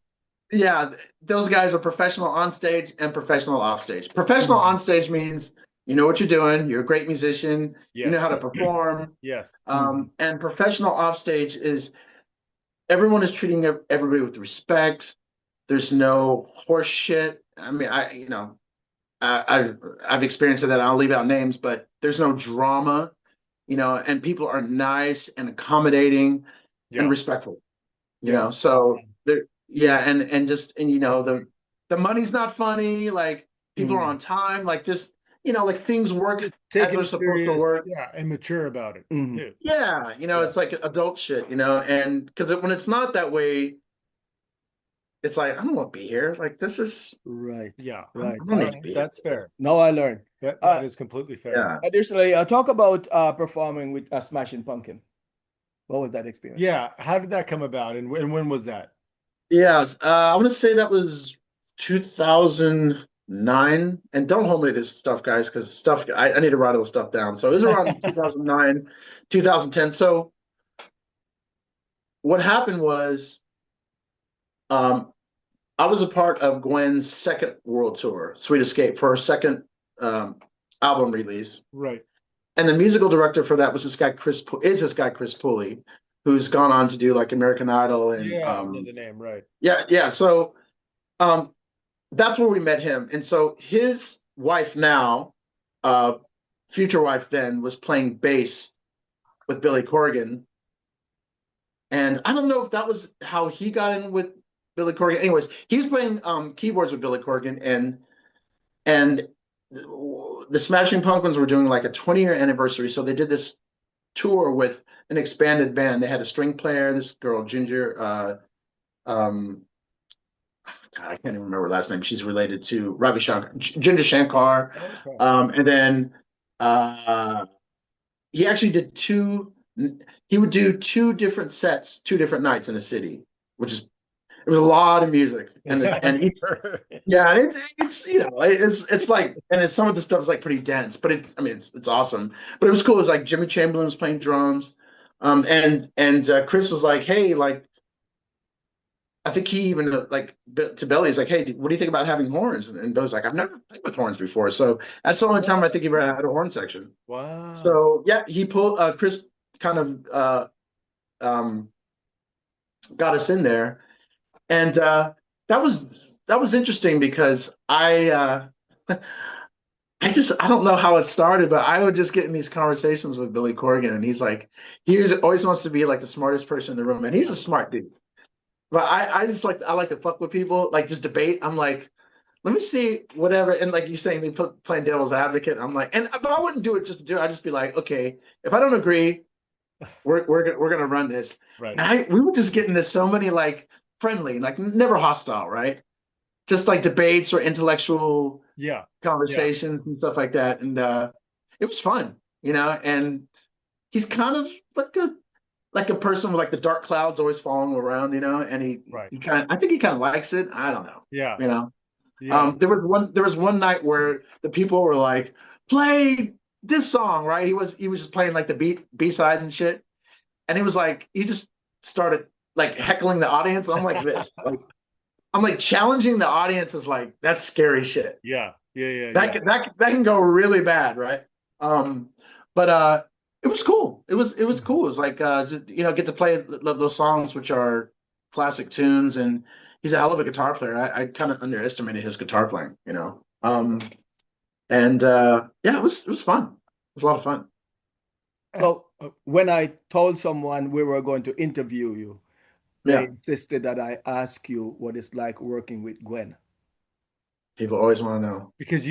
yeah, those guys are professional on stage and professional off stage. Professional on stage means you know what you're doing, you're a great musician, you know Yes. how to perform. Yes. And professional off stage is everyone is treating everybody with respect. There's no horse shit. I mean, I've experienced that. I'll leave out names, but there's no drama, you know, and people are nice and accommodating Yeah. and respectful, you Yeah. know. So there, yeah, and you know, the money's not funny, like people are on time, like just, you know, like things work as Taking they're it supposed to serious, work. yeah, and mature about it Mhm. too. Yeah, you know, Yeah. it's like adult shit, you know, and because when it's not that way, it's like, I don't want to be here. Like, this is, Right, Yeah. right. I don't need to be here. That's fair. Now I learned. That is completely fair. Yeah. Additionally, talk about performing with Smashing Pumpkin. What was that experience? Yeah. How did that come about, and when was that? Yeah, I want to say that was 2009. And don't hold me to this stuff, guys, because I need to write all the stuff down. So it was around 2009, 2010. So what happened was, I was a part of Gwen's second world tour, Sweet Escape, for her second album release. Right. And the musical director for that was this guy, Chris Pooley, who's gone on to do like American Idol and Yeah. I know the name. Right. yeah. So that's where we met him. And so his wife now, future wife then, was playing bass with Billy Corgan. And I don't know if that was how he got in with Billy Corgan. Anyways, he was playing keyboards with Billy Corgan, and the Smashing Pumpkins were doing like a 20-year anniversary. So they did this tour with an expanded band. They had a string player, this girl, Ginger, God, I can't even remember her last name. She's related to Ravi Shankar, Ginger Shankar. Okay. And then he actually did he would do two different sets, 2 different nights in a city, it was a lot of music. And yeah, it's you know, it's like, and some of the stuff is like pretty dense, but it's awesome. But it was cool. It was like Jimmy Chamberlain was playing drums. And Chris was like, hey, like, I think he even like to Billy, he's like, hey, what do you think about having horns? And Billy's like, I've never played with horns before. So that's the only time I think he ever had a horn section. Wow. So yeah, he pulled Chris kind of got us in there, and that was interesting because I don't know how it started, but I would just get in these conversations with Billy Corgan, and he's like, always wants to be like the smartest person in the room, and he's a smart dude. But I just I like to fuck with people, like just debate. I'm like, let me see whatever, and like you saying, they playing devil's advocate. I'm like, but I wouldn't do it just to do it. I'd just be like, okay, if I don't agree, we're gonna run this. Right. And we would just get into so many like friendly, like never hostile, right? Just like debates or intellectual conversations and stuff like that. And it was fun, and he's kind of like a person with like the dark clouds always following him around, and I think he kind of likes it. I don't know. Yeah. There was one night where the people were like, play this song, right? He was just playing like the B-sides and shit. And he just started like heckling the audience. I'm like this. I'm like challenging the audience is like, that's scary shit. Yeah. That can go really bad, right? But it was cool. It was cool. It was like just get to play those songs which are classic tunes, and he's a hell of a guitar player. I kind of underestimated his guitar playing, and it was fun. It was a lot of fun. So when I told someone we were going to interview you, they insisted that I ask you what it's like working with Gwen. People always want to know. Because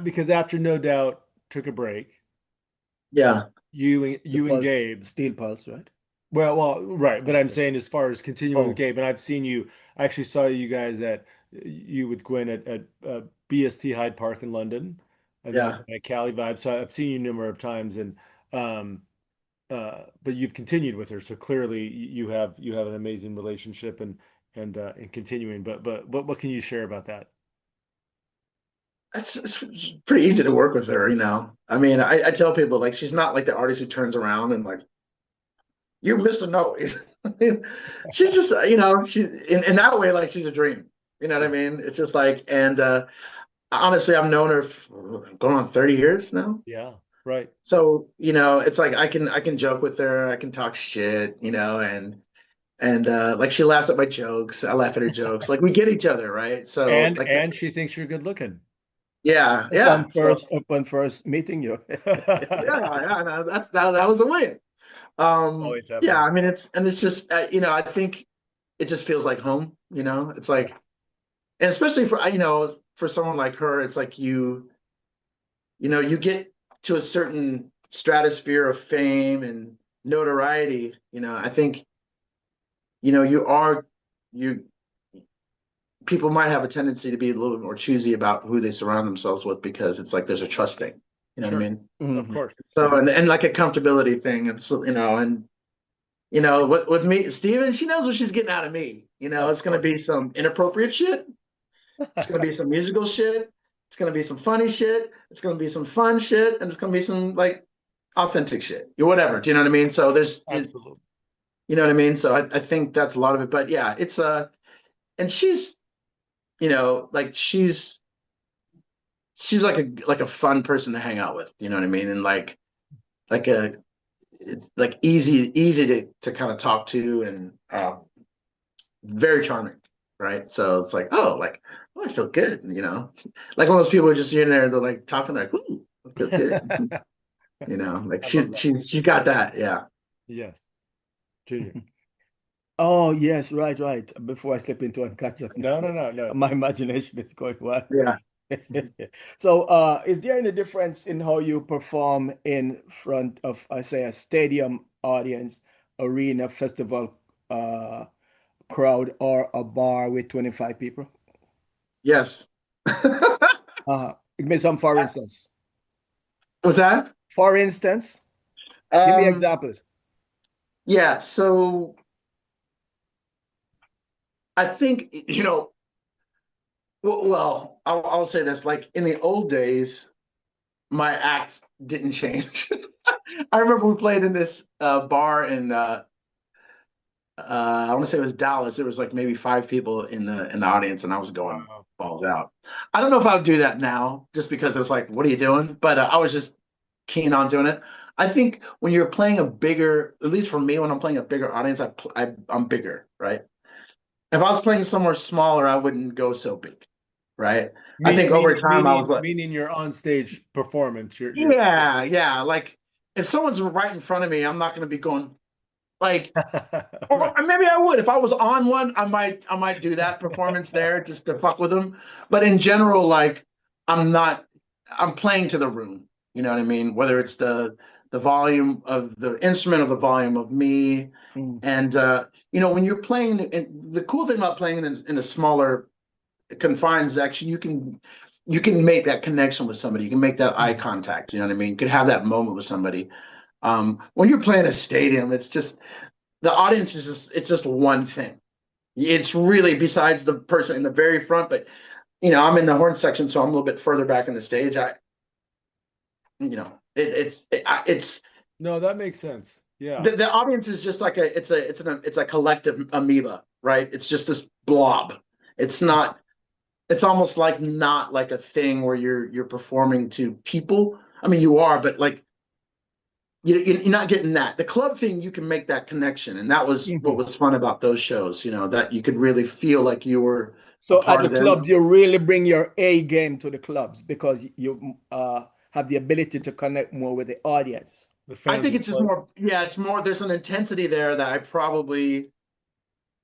because after No Doubt took a break. Yeah. You and Gabe. Steel Pulse, right? Well, right. But I'm saying as far as continuing with Gabe, and I've seen I actually saw you guys with Gwen at BST Hyde Park in London. At Cali Vibe. So I've seen you a number of times, and but you've continued with her, so clearly you have an amazing relationship and continuing. But what can you share about that? It's pretty easy to work with her, I mean, I tell people like she's not like the artist who turns around and like you missed a note. She's just she's in that way like she's a dream. You know what I mean? It's just like, and honestly, I've known her for going on 30 years now. Yeah. Right. So, it's like I can joke with her, I can talk shit, and like she laughs at my jokes, I laugh at her jokes. Like we get each other, right? So and she thinks you're good looking. Yeah. Upon first meeting you. No, that was a win. I mean it's just I think it just feels like home, It's like, and especially for someone like her, it's like you get to a certain stratosphere of fame and notoriety, I think, people might have a tendency to be a little bit more choosy about who they surround themselves with because it's like there's a trust thing, what I mean? Mm-hmm. Of course. So, and like a comfortability thing, and so, with me, Steven, she knows what she's getting out of me. It's going to be some inappropriate shit. It's going to be some musical shit. It's going to be some funny shit. It's going to be some fun shit. And it's going to be some like authentic shit or whatever. Do you know what I mean? So Absolutely. You know what I mean? So I think that's a lot of it, but yeah, it's and she's, like she's like a fun person to hang out with. You know what I mean? And it's like easy to kind of talk to, and very charming. Right. So it's like, I feel good. Like one of those people who are just in there, they're like talking like, ooh, I feel good. Like she got that. Yeah. Yes. Junior. Oh, yes. Right. Before I slip into unconsciousness. No. My imagination is going wild. Yeah. So, is there any difference in how you perform in front of, I say, a stadium audience, arena, festival, crowd, or a bar with 25 people? Yes. Give me some, for instance. What's that? For instance, give me examples. Yeah. So I think, well, I'll say this, like in the old days, my act didn't change. I remember we played in this bar in I want to say it was Dallas. There was like maybe 5 people in the audience, and I was going balls out. I don't know if I would do that now, just because it's like, what are you doing? But I was just keen on doing it. I think when you're playing a bigger, at least for me, when I'm playing a bigger audience, I'm bigger, right? If I was playing somewhere smaller, I wouldn't go so big, right? I think over time I was like, meaning your on stage performance. yeah, yeah. Like if someone's right in front of me, I'm not going to be going like, or Right. maybe I would if I was on one. I might do that performance there just to fuck with them. But in general, like I'm not. I'm playing to the room. You know what I mean? Whether it's the volume of the instrument or the volume of me, Mm. and when you're playing, and the cool thing about playing in a smaller confined section, you can make that connection with somebody. You can make that eye contact. You know what I mean? You could have that moment with somebody. When you're playing a stadium, it's just the audience is it's just one thing. It's really besides the person in the very front, but I'm in the horn section, so I'm a little bit further back in the stage. It's No, that makes sense. Yeah. the audience is just like it's a collective amoeba, right? It's just this blob. It's not. It's almost like not like a thing where you're performing to people. I mean, you are, but like you're not getting that. The club thing, you can make that connection, and that was what was fun about those shows. That you could really feel like you were a So at part the of them. clubs, you really bring your A game to the clubs because you have the ability to connect more with the audience. The I fans think of it's the just club. more. Yeah, it's more. There's an intensity there that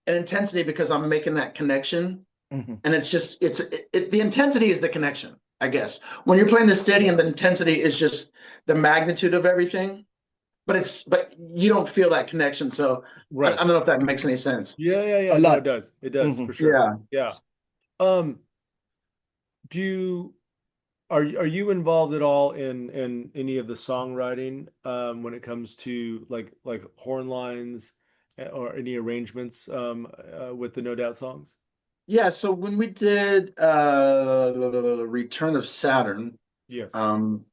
an intensity because I'm making that connection. Mhm. And it's just the intensity is the connection, I guess. When you're playing the stadium, the intensity is just the magnitude of everything, but you don't feel that connection. So I Right. don't know if that makes any sense. Yeah. A No, it lot. does. It does Mhm. for sure. Yeah. Yeah. Um, are you involved at all in any of the songwriting when it comes to like horn lines or any arrangements with the No Doubt songs? Yeah. So when we did Return of Saturn, Yes. um,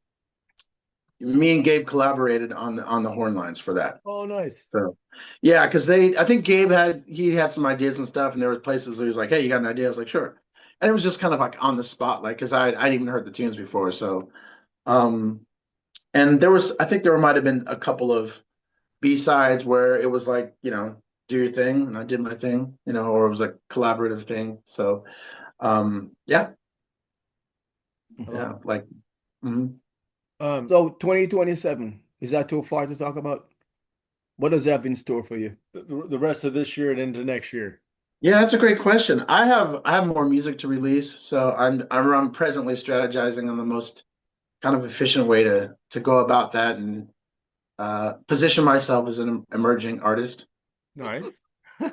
me and Gabe collaborated on the horn lines for that. Oh, nice. So yeah, because I think Gabe had some ideas and stuff, and there was places where he was like, "Hey, you got an idea?" I was like, "Sure," and it was just kind of like on the spot, like because I hadn't even heard the tunes before, so um, and I think there might have been a couple of B-sides where it was like do your thing, and I did my thing, or it was like collaborative thing. So yeah, I love yeah, it. like mhm. So 2027, is that too far to talk about? What does that have in store for you? The rest of this year and into next year. Yeah, that's a great question. I have more music to release, so I'm presently strategizing on the most kind of efficient way to go about that and position myself as an emerging artist. Nice.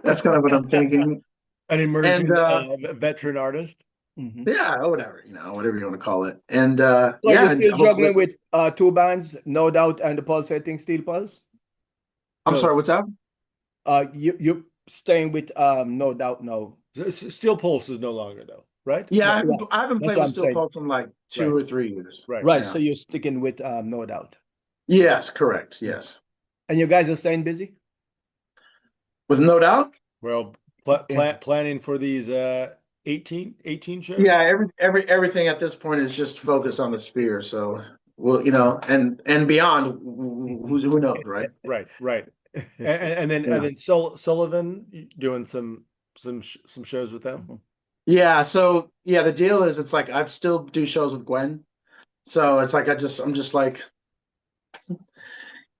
That's kind of what I'm thinking. An And emerging veteran artist. Mhm. yeah, whatever, whatever you want to call it. And So yeah, you're and still hopefully, juggling with two bands, No Doubt and the pulsating steel pulse? I'm No. sorry, what's that? You staying with No Doubt now. Steel Pulse is no longer though, right? Yeah, Yeah, I haven't, yeah. I haven't That's played what with I'm Steel saying. Pulse in like Right. 2 or 3 years. Right. Right. Yeah. So you're sticking with No Doubt. Yes, correct. Yes. And you guys are staying busy? With No Doubt? Well, Yeah. planning for these 18 shows. Yeah, everything at this point is just focused on the Sphere. So, well, and beyond, who knows, right? Right. And then Yeah. Sullvn doing some shows with them. Yeah. So yeah, the deal is it's like I still do shows with Gwen. So it's like I'm just like A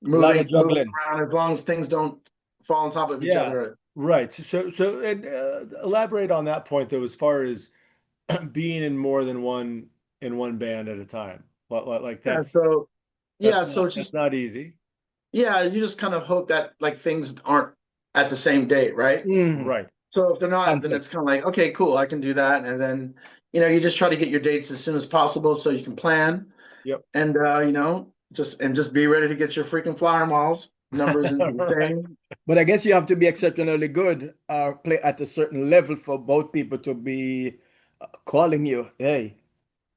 lot of moving juggling. around as long as things don't fall on top of each Yeah, other. right. So and elaborate on that point though, as far as being in more than one band at a time. Like Yeah. that's So that's yeah. So not it's that's just not easy. yeah. You just kind of hope that like things aren't at the same date, right? Mhm. Right. So if they're not, then Conflict. it's kind of like, okay, cool, I can do that. And then, you just try to get your dates as soon as possible so you can plan Yep. and just be ready to get your freaking flyer miles numbers into the Right. thing. But I guess you have to be exceptionally good or play at a certain level for both people to be calling you. Hey,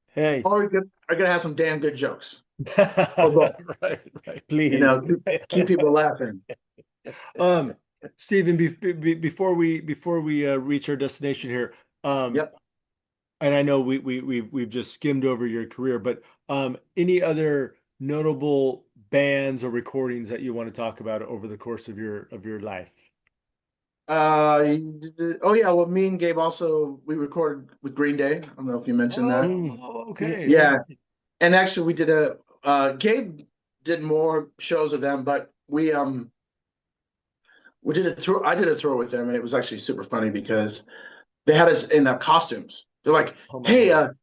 hey, Or you're gonna have some damn good jokes. Or both. Right. please. Keep people laughing. Stephen, before we reach our destination here, Yep. and I know we've just skimmed over your career, but any other notable bands or recordings that you want to talk about over the course of your life? Oh yeah, well, me and Gabe also we recorded with Green Day. I don't know if you mentioned that. Oh, okay. Yeah, and actually we did Gabe did more shows with them, but we did a tour. I did a tour with them, and it was actually super funny because they had us in costumes. They're like, Oh my "Hey, God.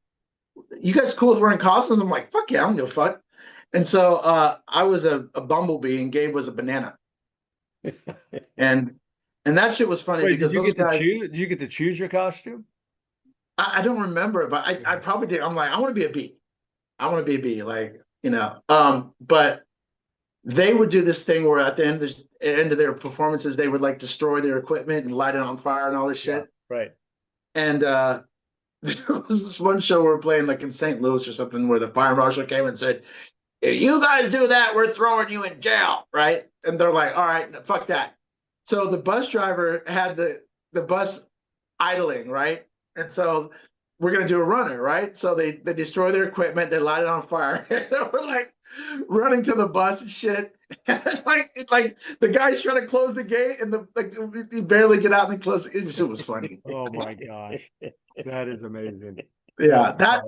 you guys cool with wearing costumes?" I'm like, "Fuck yeah, I don't give a fuck." And so I was a bumblebee, and Gabe was a banana, and that shit was funny Wait, because those guys. did you get to choose your costume? I don't remember, but I probably did. I'm like, I want to be a bee. I want to be a bee, like But they would do this thing where at the end of their performances, they would like destroy their equipment and light it on fire and all this shit. Yeah, right. And there was this one show we were playing like in St. Louis or something where the fire marshal came and said, "If you guys do that, we're throwing you in jail," right? And they're like, "All right, fuck that." So the bus driver had the bus idling, right? And so we're gonna do a runner, right? So they destroy their equipment, they light it on fire. They were like running to the bus and shit. like the guy's trying to close the gate, and you barely get out and close it. It was funny. Oh my gosh, that is amazing. Yeah, that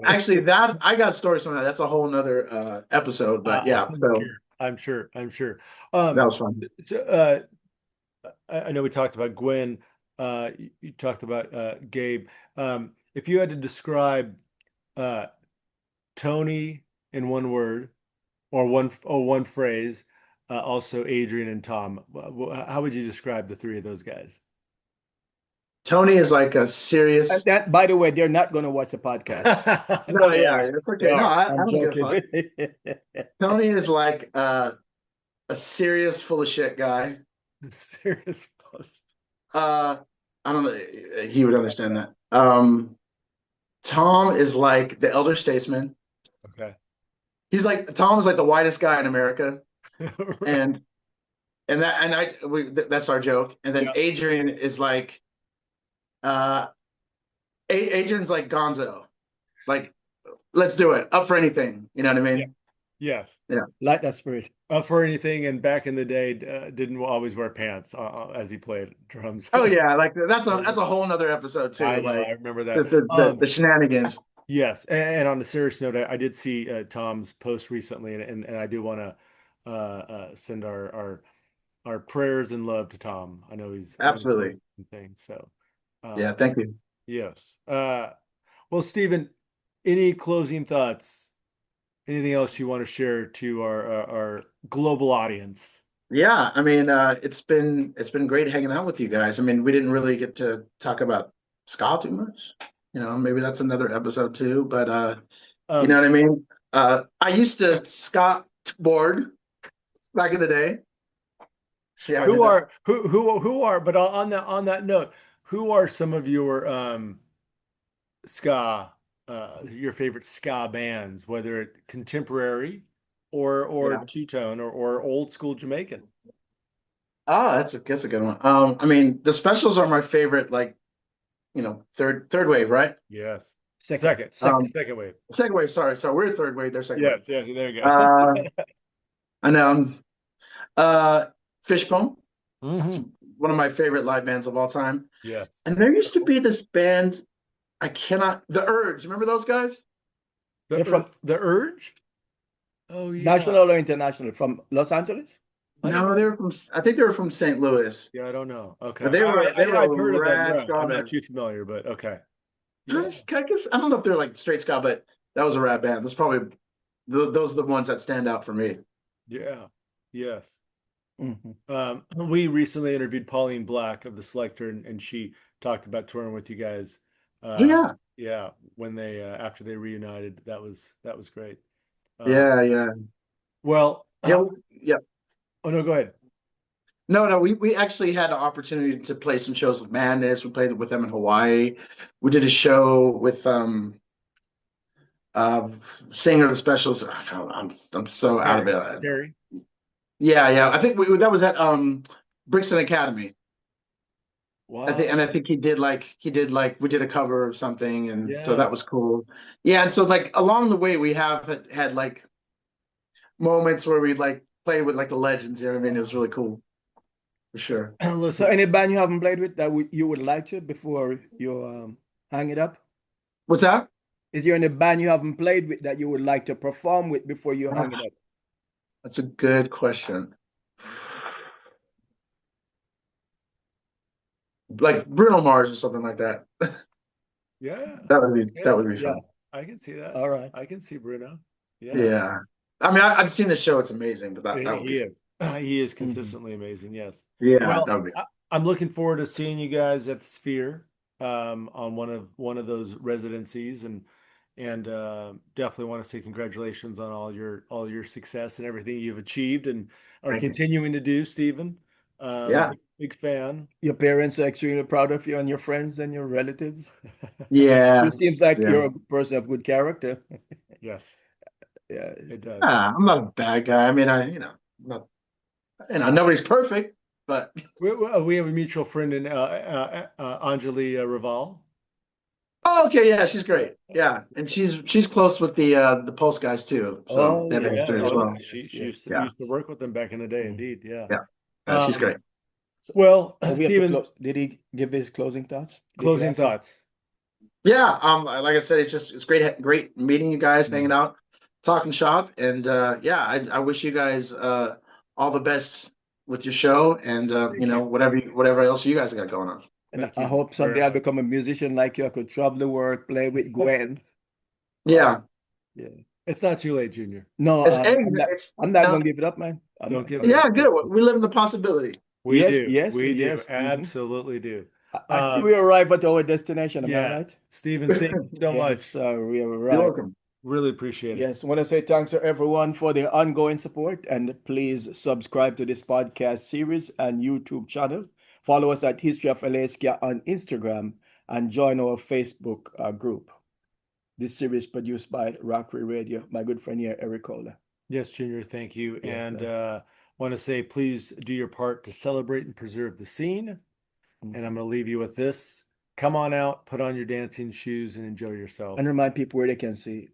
I got stories from that. That's a whole nother episode, but yeah. So I'm sure. that was fun. So, I know we talked about Gwen. You talked about Gabe. If you had to describe Tony in one word or one phrase, also Adrian and Tom, how would you describe the three of those guys? Tony is like a serious. That, by the way, they're not going to watch the podcast. No, yeah, it's okay. No, I I'm don't give a joking. fuck. Tony is like a serious, full of shit guy. Serious. I don't know. He would understand that. Tom is like the elder statesman. Okay. Tom is like the whitest guy in America, Right. that's our joke. And then Yeah. Adrian is like, Adrian's like Gonzo, like let's do it, up for anything. You know what I mean? Yeah. Yes. Yeah. Like that spirit. Up for anything, and back in the day, didn't always wear pants as he played drums. Oh yeah, like that's a whole nother episode too. I know, Like I remember that. just the shenanigans. Yes, and on a serious note, I did see Tom's post recently, and I do want to send our prayers and love to Tom. I know he's Absolutely. things. So Yeah, thank you. yes. Well, Stephen, any closing thoughts? Anything else you want to share to our global audience? Yeah, I mean, it's been great hanging out with you guys. I mean, we didn't really get to talk about ska too much. Maybe that's another episode too. But you know what I mean? I used to ska board back in the day. See how I did that? Who are? But on that note, who are some of your ska? Your favorite ska bands, whether it contemporary or two-tone or old school Jamaican? Oh, that's a good one. I mean, the Specials are my favorite, like, third wave, right? Yes. Second. Second wave. Second wave, sorry. We're third wave, they're second Yes, wave. yes, there you go. I know. Fishbone, Mhm. one of my favorite live bands of all time. Yes. And there used to be this band, The Urge. Remember those guys? The Urge? Oh, yeah. National or international? From Los Angeles? No, I think they were from St. Louis. Yeah, I don't know. Okay. But they were I've heard of rad them. ska I'm not band. too familiar, but okay. I guess I don't know if they're like straight ska, but that was a rad band. That's probably those are the ones that stand out for me. Yeah. Yes. Mm-hmm. We recently interviewed Pauline Black of the Selector, and she talked about touring with you guys. Yeah. Yeah. When they after they reunited, that was great. Yeah. Well. Yeah. Oh no, go ahead. No. We actually had an opportunity to play some shows with Madness. We played with them in Hawaii. We did a show with singer of the Specials. I'm so out of it. Gary. Yeah. I think that was at Brixton Academy. Wow. I think he did like we did a cover of something, and so Yeah. that was cool. Yeah, and so like along the way we have had like moments where we'd like play with like the legends. You know what I mean? It was really cool for sure. So Listen, any band you haven't played with that you would like to before you hang it up? What's that? Is there any band you haven't played with that you would like to perform with before you hang it up? That's a good question. Like Bruno Mars or something like that. yeah, That would be Yeah. fun. I can see that. All right. I can see Bruno. Yeah, Yeah. I mean, I've seen the show. It's amazing, but that would he be is. He is consistently amazing. Yes. yeah, Well, that would be I'm looking forward to seeing you guys at the Sphere on one of those residencies, and definitely want to say congratulations on all your success and everything you've achieved and are Thank you. continuing to do, Stephen. Yeah. Big fan. Your parents are extremely proud of you and your friends and your relatives. Yeah. It seems like Yeah. you're a person of good character. Yes, Yeah. it does. I'm not a bad guy. I mean, not, nobody's perfect, but We have a mutual friend in Anjali Raval. oh, okay, yeah, she's great. Yeah, and she's close with the Pulse guys too. So Oh, they have yeah. history as Oh, well. she Yes. used to work with them back in the day. Indeed, yeah. Yeah, she's great. Well, So we have to Stephen, close. Did he give his closing thoughts? Did he closing answer? thoughts. Yeah, like I said, it's great meeting you guys, hanging out, talking shop, and yeah, I wish you guys all the best with your show and whatever else you guys got going on. And Thank I you hope very someday I'll much. become a musician like you. I could travel the world, play with Gwen. Yeah, Yeah. It's not too late, Junior. No, it's, I'm not gonna give it up, man. I'm Don't not give gonna- it up. yeah, good. We live in the possibility. We Yes, do. yes, We do. yes. Absolutely do. I think we arrive at our destination. Am I Yeah. right? Stephen, thank you so much. Yes, we You're arrived. welcome. Really appreciate it. Yes, I want to say thanks to everyone for their ongoing support, and please subscribe to this podcast series and YouTube channel. Follow us at History of LA Ska on Instagram and join our Facebook group. This series produced by Rockery Radio, my good friend here, Eric Kohler. Yes, Junior, thank you. Yes, And want to say, please do your part to celebrate and preserve the scene. And I'm going to leave you with this. Come on out, put on your dancing shoes, and enjoy yourself. And remind people where they can see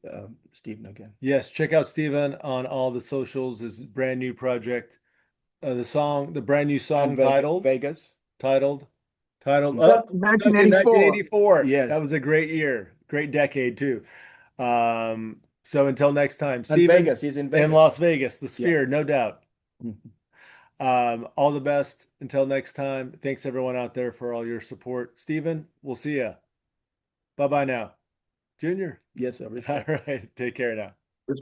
Stephen again. Yes, check out Stephen on all the socials. His brand new project, the brand new song And Vegas, titled Yep, 1984. 1984. Yes. That was a great year, great decade too. So until next time, And Stephen, Vegas, he's in Vegas. in Las Vegas, the Sphere, no doubt. Mhm. All the best until next time. Thanks everyone out there for all your support. Stephen, we'll see ya. Bye-bye now. Junior. Yes, sir. All right. Take care now.